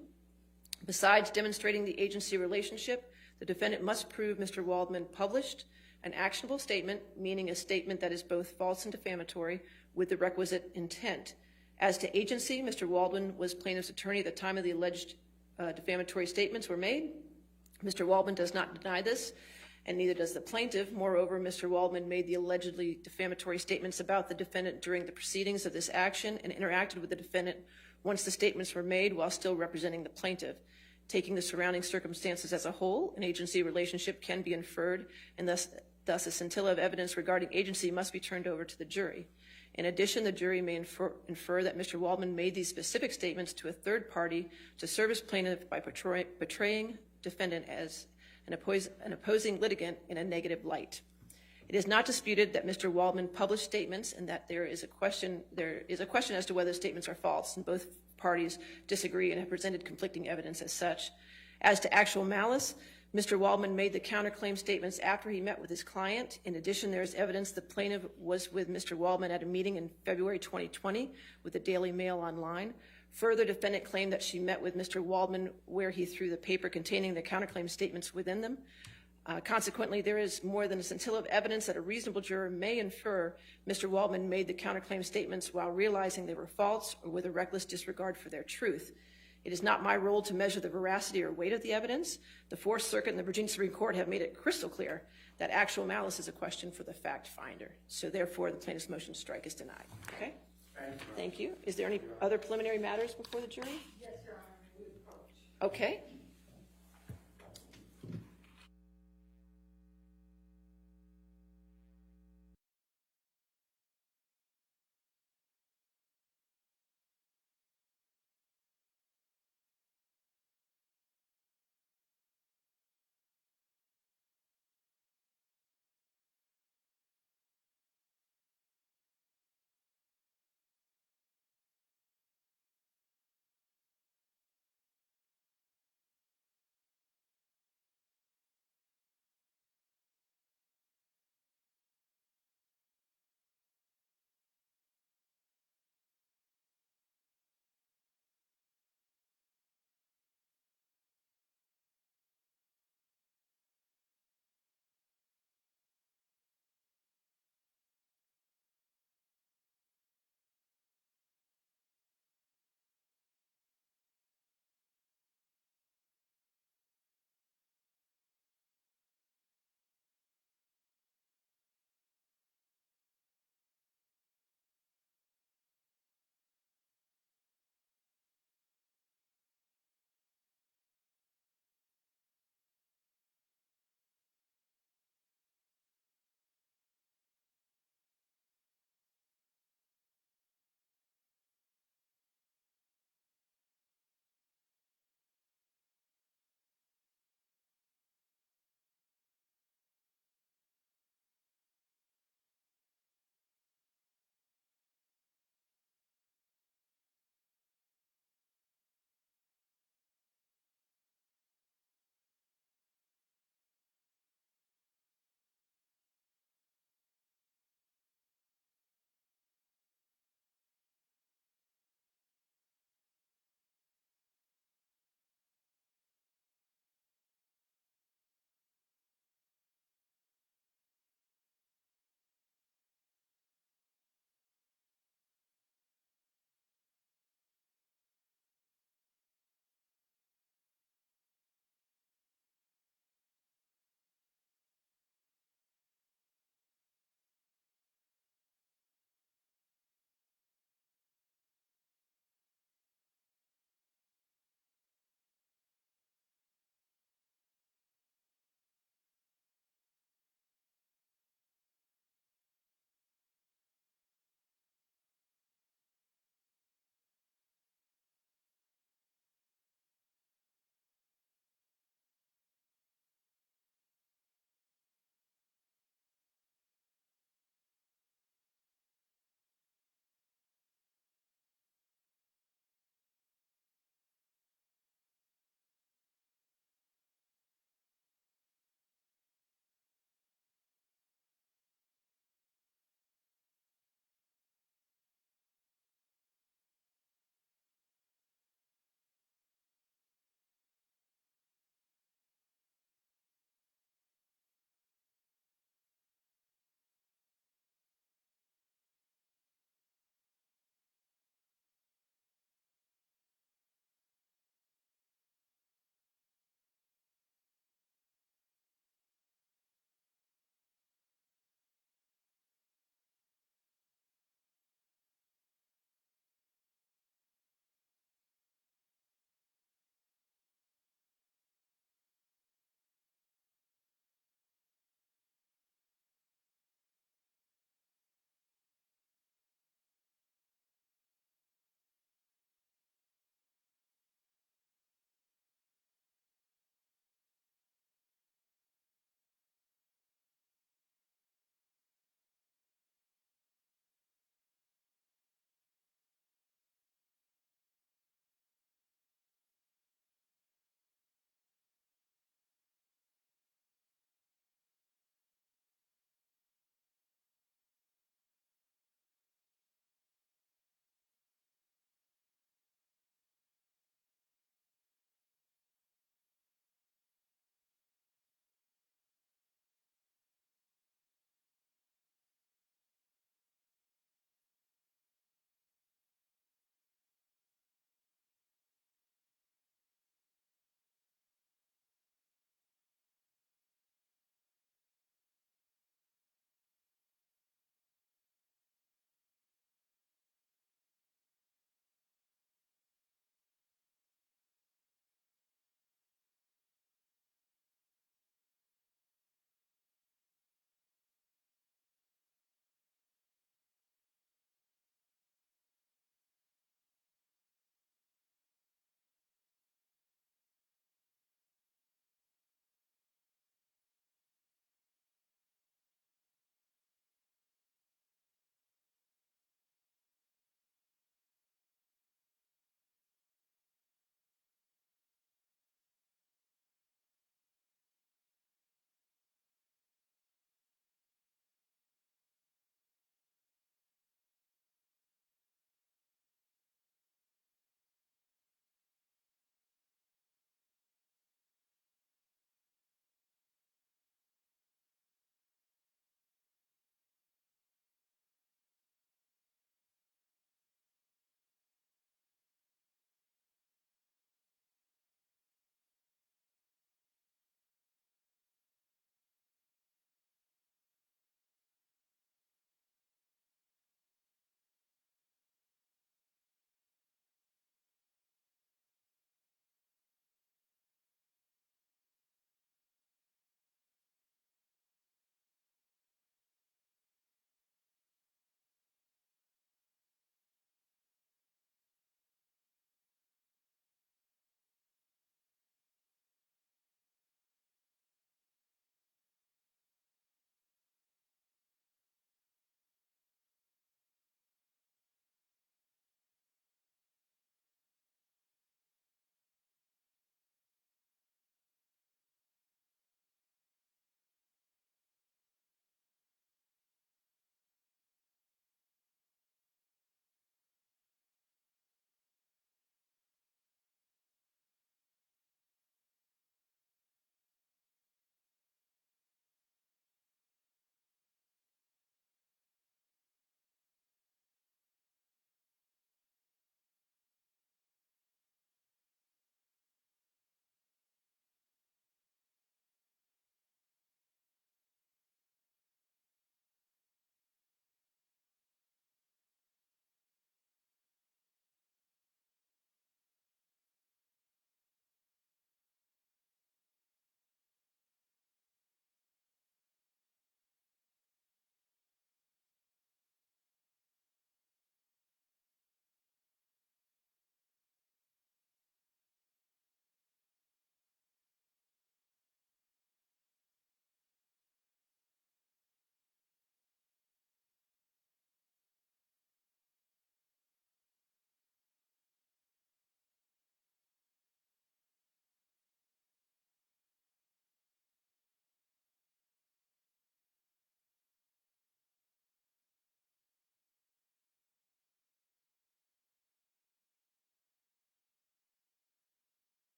Besides demonstrating the agency relationship, the defendant must prove Mr. Waldman published an actionable statement, meaning a statement that is both false and defamatory, with the requisite intent. As to agency, Mr. Waldman was plaintiff's attorney at the time of the alleged defamatory statements were made. Mr. Waldman does not deny this, and neither does the plaintiff. Moreover, Mr. Waldman made the allegedly defamatory statements about the defendant during the proceedings of this action and interacted with the defendant once the statements were made while still representing the plaintiff. Taking the surrounding circumstances as a whole, an agency relationship can be inferred, and thus a scintilla of evidence regarding agency must be turned over to the jury. In addition, the jury may infer that Mr. Waldman made these specific statements to a third party to serve as plaintiff by portraying defendant as an opposing litigant in a negative light. It is not disputed that Mr. Waldman published statements and that there is a question as to whether statements are false, and both parties disagree and have presented conflicting evidence as such. As to actual malice, Mr. Waldman made the counterclaim statements after he met with his client. In addition, there is evidence the plaintiff was with Mr. Waldman at a meeting in February 2020 with the Daily Mail online. Further, defendant claimed that she met with Mr. Waldman where he threw the paper containing the counterclaim statements within them. Consequently, there is more than a scintilla of evidence that a reasonable juror may infer Mr. Waldman made the counterclaim statements while realizing they were false or with a reckless disregard for their truth. It is not my role to measure the veracity or weight of the evidence. The Fourth Circuit and the Virginia Supreme Court have made it crystal clear that actual malice is a question for the fact finder. So therefore, the plaintiff's motion to strike is denied. Okay? Thank you. Is there any other preliminary matters before the jury? Yes, Your Honor. Okay.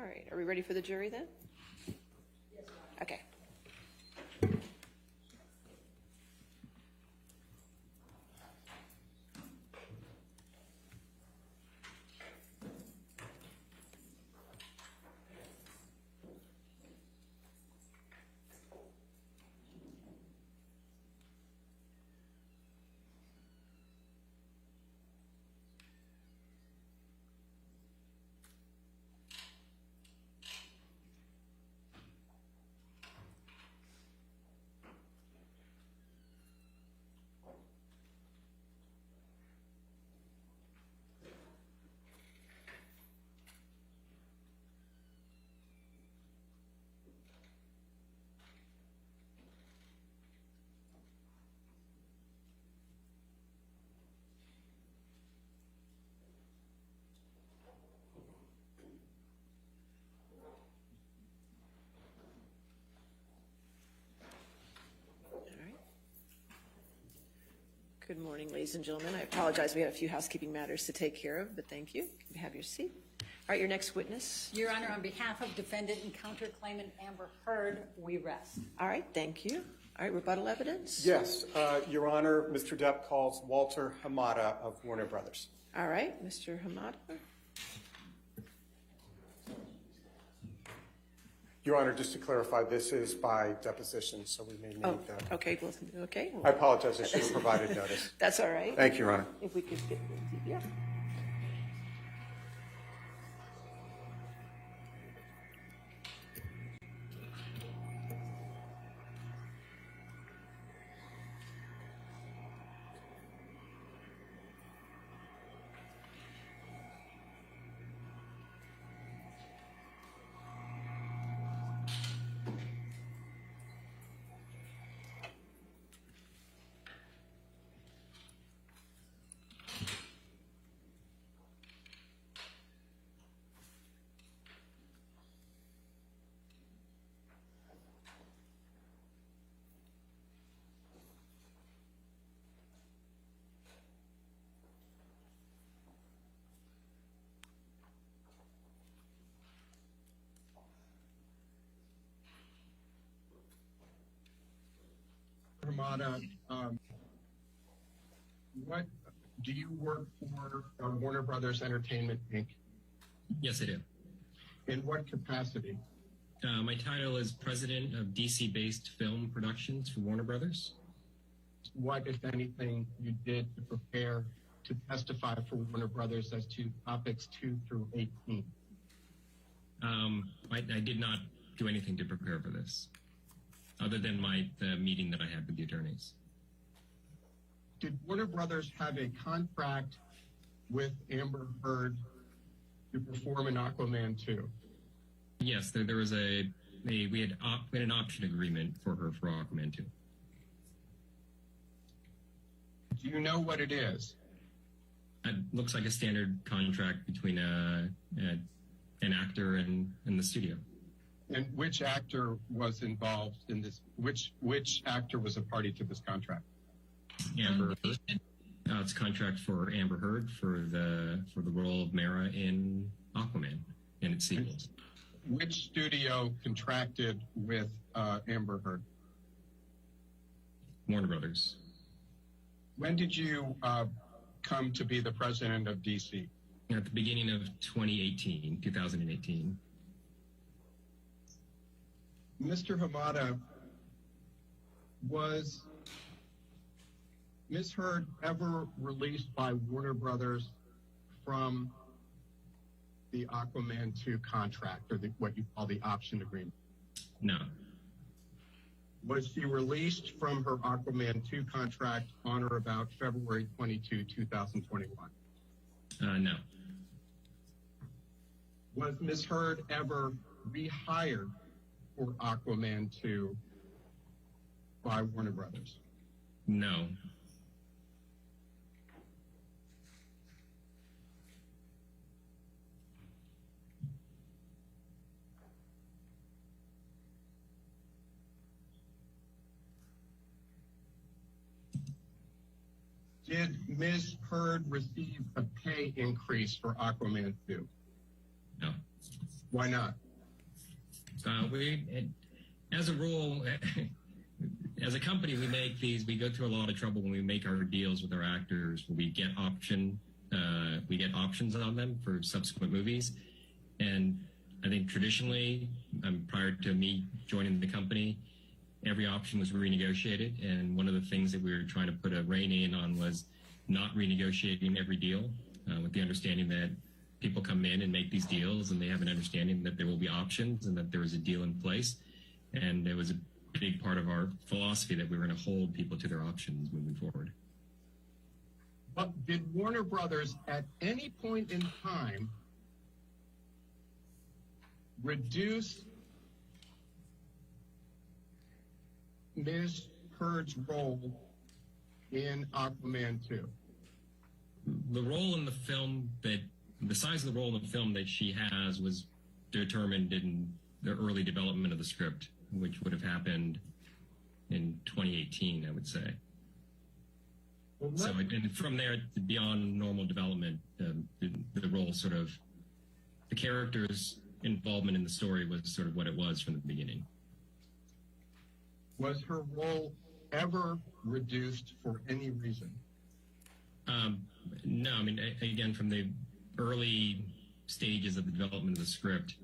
right, are we ready for the jury then? Yes. Okay. Good morning, ladies and gentlemen. I apologize. We had a few housekeeping matters to take care of, but thank you. You can have your seat. All right, your next witness. Your Honor, on behalf of defendant and counterclaimant Amber Heard, we rest. All right, thank you. All right, rebuttal evidence? Yes, Your Honor, Mr. Depp calls Walter Hamada of Warner Brothers. All right, Mr. Hamada. Your Honor, just to clarify, this is by deposition, so we may need that. Okay, well, okay. I apologize, I should have provided notice. That's all right. Thank you, Your Honor. If we could get, yeah. Hamada, what do you work for Warner Brothers Entertainment, Inc.? Yes, I do. In what capacity? My title is President of DC-based film productions for Warner Brothers. What, if anything, you did to prepare to testify for Warner Brothers as to topics 2 through 18? I did not do anything to prepare for this, other than the meeting that I had with the attorneys. Did Warner Brothers have a contract with Amber Heard to perform in Aquaman 2? Yes, there was we had an option agreement for her for Aquaman 2. Do you know what it is? It looks like a standard contract between an actor and the studio. And which actor was involved in this? Which actor was a party to this contract? Amber Heard. It's a contract for Amber Heard for the role of Mara in Aquaman and its sequels. Which studio contracted with Amber Heard? Warner Brothers. When did you come to be the president of DC? At the beginning of 2018. Mr. Hamada, was Ms. Heard ever released by Warner Brothers from the Aquaman 2 contract, or what you call the option agreement? No. Was she released from her Aquaman 2 contract on or about February 22, 2021? No. Was Ms. Heard ever rehired for Aquaman 2 by Warner Brothers? No. Did Ms. Heard receive a pay increase for Aquaman 2? No. Why not? As a rule, as a company, we go through a lot of trouble when we make our deals with our actors. We get options on them for subsequent movies. And I think traditionally, prior to me joining the company, every option was renegotiated. And one of the things that we were trying to put a rein in on was not renegotiating every deal, with the understanding that people come in and make these deals and they have an understanding that there will be options and that there is a deal in place. And it was a big part of our philosophy that we were going to hold people to their options moving forward. But did Warner Brothers at any point in time reduce Ms. Heard's role in Aquaman 2? The role in the film the size of the role in the film that she has was determined in the early development of the script, which would have happened in 2018, I would say. Well, So and from there, beyond normal development, the role the character's involvement in the story was sort of what it was from the beginning. was her role ever reduced for any reason? No, I mean, again, from the early stages of the development of the script,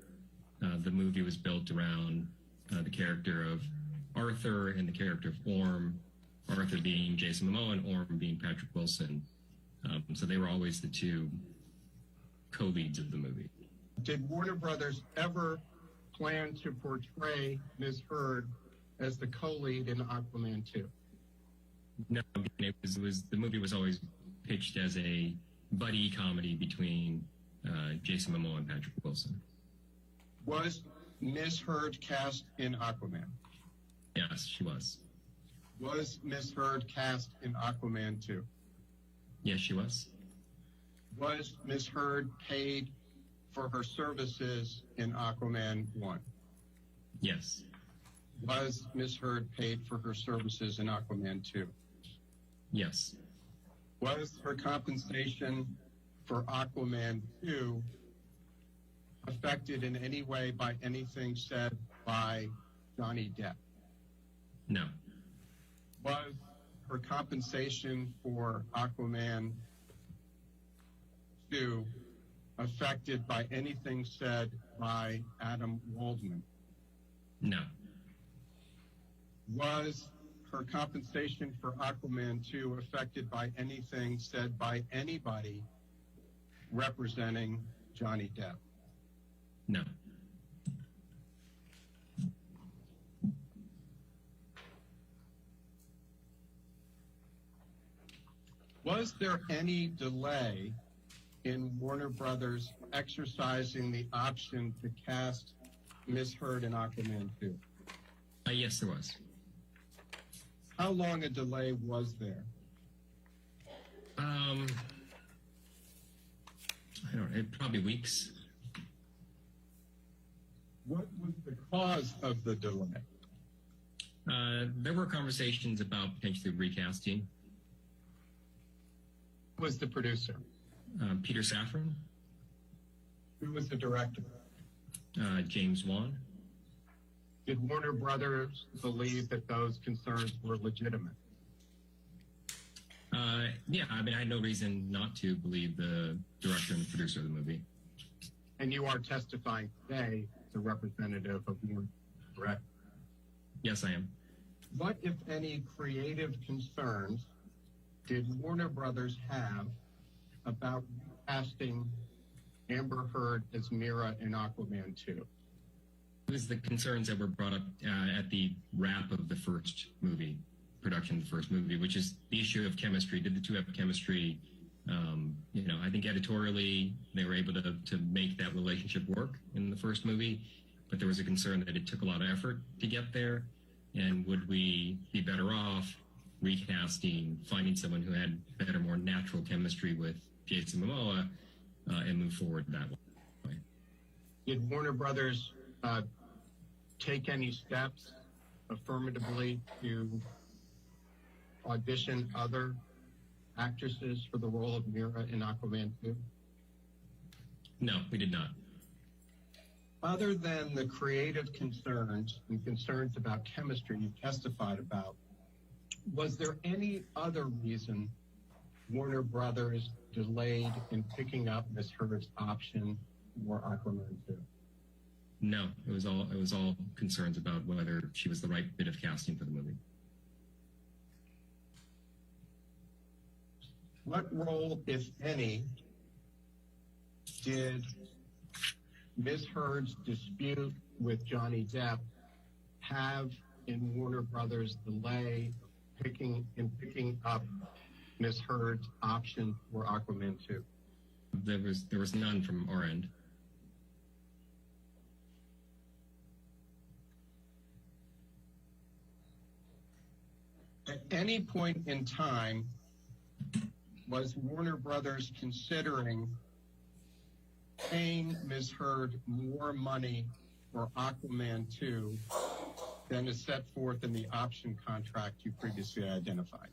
the movie was built around the character of Arthur and the character of Orm, Arthur being Jason Momoa and Orm being Patrick Wilson. So they were always the two co-leads of the movie. Did Warner Brothers ever plan to portray Ms. Heard as the co-lead in Aquaman 2? No, the movie was always pitched as a buddy comedy between Jason Momoa and Patrick Wilson. Was Ms. Heard cast in Aquaman? Yes, she was. Was Ms. Heard cast in Aquaman 2? Yes, she was. Was Ms. Heard paid for her services in Aquaman 1? Yes. Was Ms. Heard paid for her services in Aquaman 2? Yes. Was her compensation for Aquaman 2 affected in any way by anything said by Johnny Depp? No. Was her compensation for Aquaman 2 affected by anything said by Adam Waldman? No. Was her compensation for Aquaman 2 affected by anything said by anybody representing Johnny Depp? No. Was there any delay in Warner Brothers exercising the option to cast Ms. Heard in Aquaman 2? Yes, there was. How long a delay was there? I don't know, probably weeks. What was the cause of the delay? There were conversations about potentially recasting. Who was the producer? Peter Safran, Who was the director? James Wan. Did Warner Brothers believe that those concerns were legitimate? Yeah, I mean, I had no reason not to believe the director and the producer of the movie. And you are testifying today as a representative of Warner, correct? Yes, I am. What, if any, creative concerns did Warner Brothers have about casting Amber Heard as Mira in Aquaman 2? It was the concerns that were brought up at the wrap of the first movie, production of the first movie, which is the issue of chemistry. Did the two have chemistry? I think editorially they were able to make that relationship work in the first movie, but there was a concern that it took a lot of effort to get there, and would we be better off recasting, finding someone who had better, more natural chemistry with Jason Momoa and move forward that way. Did Warner Brothers take any steps affirmatively to audition other actresses for the role of Mira in Aquaman 2? No, we did not. other than the creative concerns and concerns about chemistry you testified about, was there any other reason Warner Brothers delayed in picking up Ms. Heard's option for Aquaman 2? No, it was all concerns about whether she was the right bit of casting for the movie. What role, if any, did Ms. Heard's dispute with Johnny Depp have in Warner Brothers' delay picking up Ms. Heard's option for Aquaman 2? There was none from our end. At any point in time, was Warner Brothers considering paying Ms. Heard more money for Aquaman 2 than is set forth in the option contract you previously identified?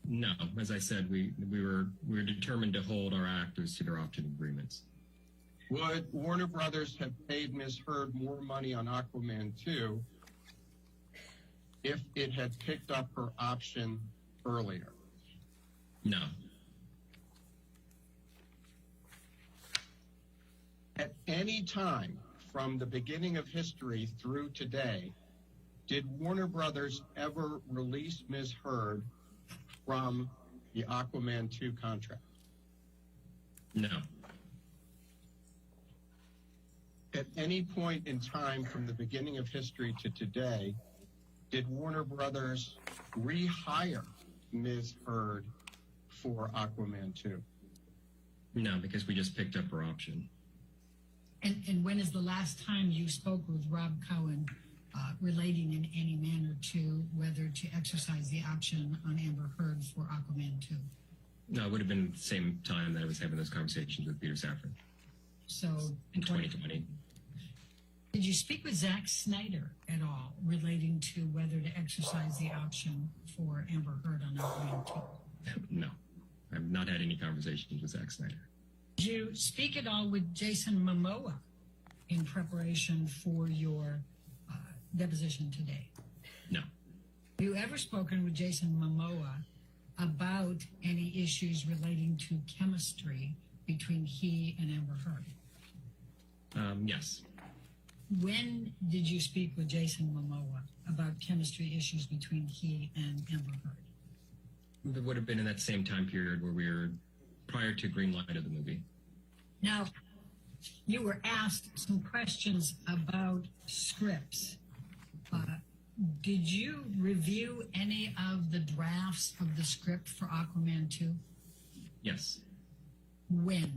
No, as I said, we were determined to hold our actors to their option agreements. Would Warner Brothers have paid Ms. Heard more money on Aquaman 2 if it had picked up her option earlier? No. At any time from the beginning of history through today, did Warner Brothers ever release Ms. Heard from the Aquaman 2 contract? No. At any point in time from the beginning of history to today, did Warner Brothers rehire Ms. Heard for Aquaman 2? No, because we just picked up her option. And when is the last time you spoke with Rob Cohen relating in any manner to whether to exercise the option on Amber Heard for Aquaman 2? No, it would have been the same time that I was having those conversations with Peter Safran. So in 2020. Did you speak with Zack Snyder at all relating to whether to exercise the option for Amber Heard on Aquaman 2? No, I've not had any conversations with Zack Snyder. Did you speak at all with Jason Momoa in preparation for your deposition today? No. Have you ever spoken with Jason Momoa about any issues relating to chemistry between he and Amber Heard? Yes. When did you speak with Jason Momoa about chemistry issues between he and Amber Heard? It would have been in that same time period where we were prior to green light of the movie. Now, you were asked some questions about scripts. Did you review any of the drafts of the script for Aquaman 2? Yes. When?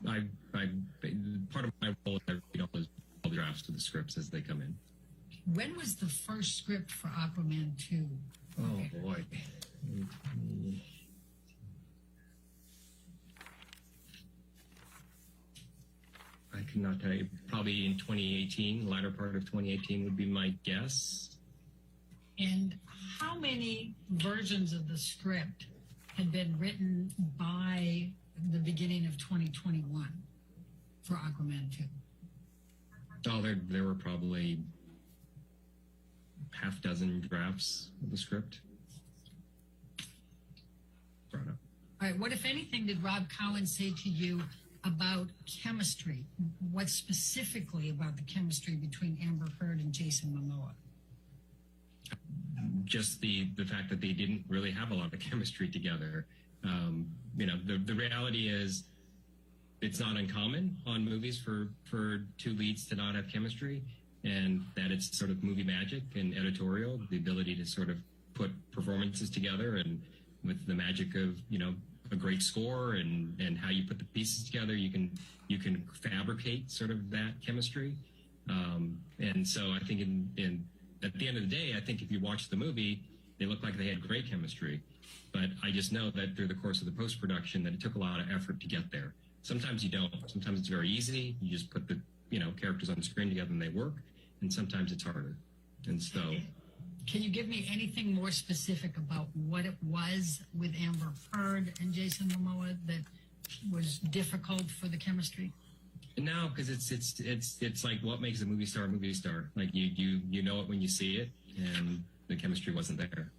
Part of my role is I read all the drafts of the scripts as they come in. When was the first script for Aquaman 2? Oh, boy. I cannot tell you. Probably in 2018, the latter part of 2018 would be my guess. And how many versions of the script had been written by the beginning of 2021 for Aquaman 2? Oh, there were probably half dozen drafts of the script. Brought up. All right, what, if anything, did Rob Cohen say to you about chemistry? What specifically about the chemistry between Amber Heard and Jason Momoa? Just the fact that they didn't really have a lot of chemistry together. The reality is it's not uncommon on movies for two leads to not have chemistry, and that it's sort of movie magic and editorial, the ability to sort of put performances together, and with the magic of, a great score and how you put the pieces together, you can fabricate sort of that chemistry. And so I think at the end of the day, I think if you watch the movie, they look like they had great chemistry. But I just know that through the course of the post-production that it took a lot of effort to get there. Sometimes you don't. Sometimes it's very easy. You just put the, characters on the screen together and they work. And sometimes it's harder. And so... Can you give me anything more specific about what it was with Amber Heard and Jason Momoa that was difficult for the chemistry? No, because it's like what makes a movie star a movie star. Like you know it when you see it, and the chemistry wasn't there.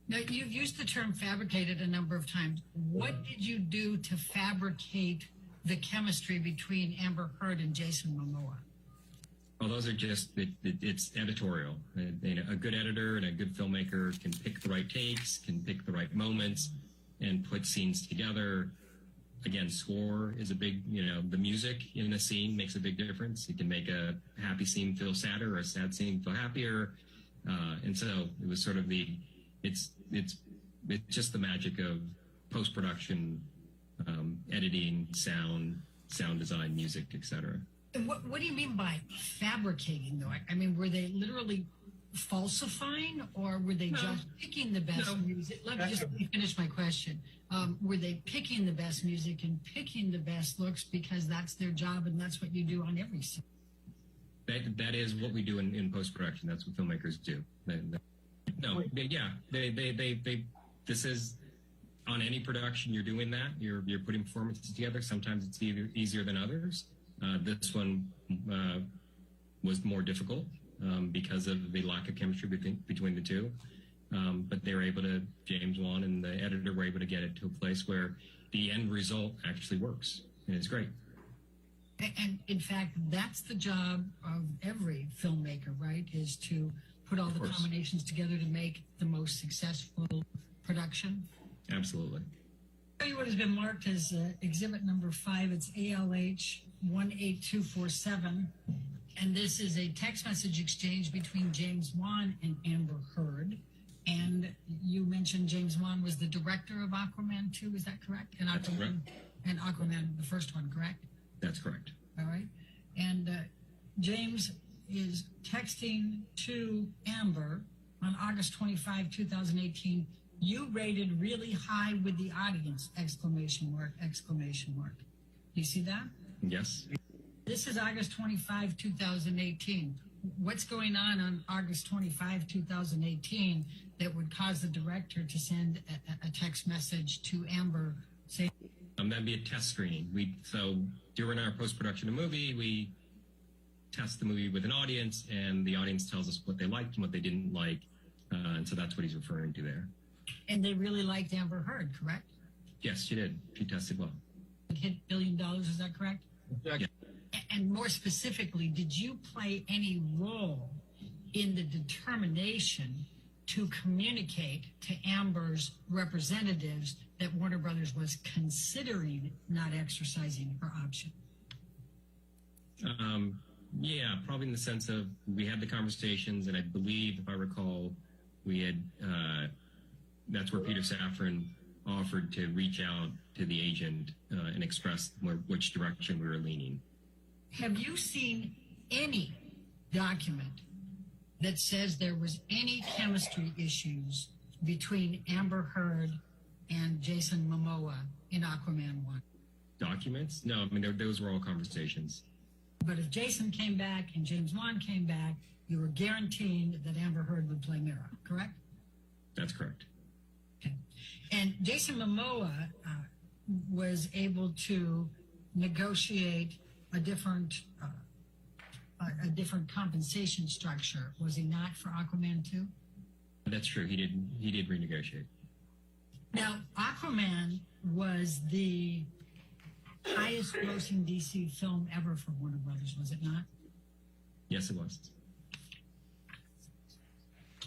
Now, you've used the term fabricated a number of times. What did you do to fabricate the chemistry between Amber Heard and Jason Momoa? Well, those are just, it's editorial. A good editor and a good filmmaker can pick the right takes, can pick the right moments, and put scenes together. Again, score is a big, the music in a scene makes a big difference. It can make a happy scene feel sadder or a sad scene feel happier. And so it was sort of it's just the magic of post-production, editing, sound design, music, etc. And what do you mean by fabricating, though? I mean, were they literally falsifying, or were they just picking the best music? Let me finish my question. Were they picking the best music and picking the best looks because that's their job and that's what you do on every scene? That is what we do in post-production. That's what filmmakers do. This is, on any production, you're doing that. You're putting performances together. Sometimes it's easier than others. This one was more difficult because of the lack of chemistry between the two. But they were able to, James Wan and the editor were able to get it to a place where the end result actually works. And it's great. And in fact, that's the job of every filmmaker, right? Is to put all the combinations together to make the most successful production. Absolutely. I'll tell you what has been marked as exhibit number 5. It's ALH 18247. And this is a text message exchange between James Wan and Amber Heard. And you mentioned James Wan was the director of Aquaman 2. Is that correct? And That's correct. And Aquaman, the first one, correct? That's correct. All right. And James is texting to Amber on August 25, 2018. You rated really high with the audience, exclamation mark, exclamation mark. Do you see that? Yes. This is August 25, 2018. What's going on August 25, 2018 that would cause the director to send a text message to Amber saying, That'd be a test screening. So during our post-production of movie, we test the movie with an audience, and the audience tells us what they liked and what they didn't like. And so that's what he's referring to there. And they really liked Amber Heard, correct? Yes, she did. She tested well. It hit $1 billion, is that correct? Yeah. And more specifically, did you play any role in the determination to communicate to Amber's representatives that Warner Brothers was considering not exercising her option? Yeah, probably in the sense of we had the conversations, and I believe, if I recall, we had that's where Peter Safran offered to reach out to the agent and express which direction we were leaning. Have you seen any document that says there was any chemistry issues between Amber Heard and Jason Momoa in Aquaman 1? Documents? No, I mean, those were all conversations. But if Jason came back and James Wan came back, you were guaranteeing that Amber Heard would play Mira, correct? That's correct. Okay. And Jason Momoa was able to negotiate a different compensation structure, was he not, for Aquaman 2? That's true. He did renegotiate. Now, Aquaman was the highest grossing DC film ever for Warner Brothers, was it not? Yes, it was.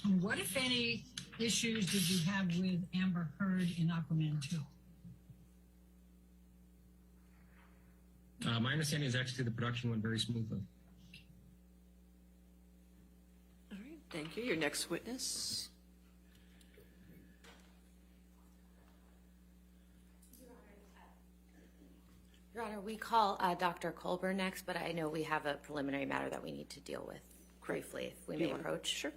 And what, if any, issues did you have with Amber Heard in Aquaman 2? My understanding is actually the production went very smoothly. All right, thank you. Your next witness. Your Honor, we call Dr. Colburn next, but I know we have a preliminary matter that we need to deal with briefly, if we may approach. Sure.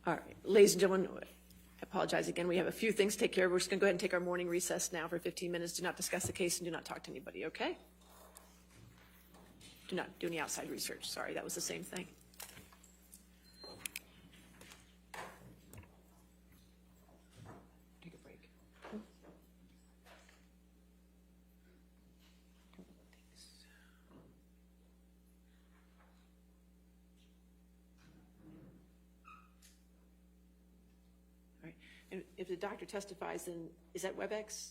All right, ladies and gentlemen, I apologize again. We have a few things to take care of. We're just going to go ahead and take our morning recess now for 15 minutes. Do not discuss the case and do not talk to anybody, okay? Do not do any outside research. Sorry, that was the same thing. Take a break. All right, and if the doctor testifies, then is that WebEx?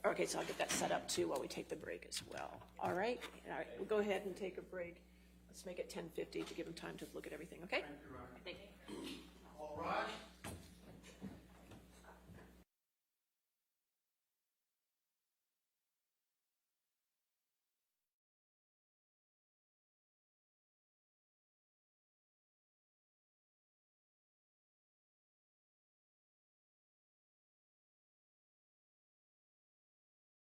Okay, so I'll get that set up too while we take the break as well. All right, we'll go ahead and take a break. Let's make it 10:50 to give them time to look at everything, okay? Thank you.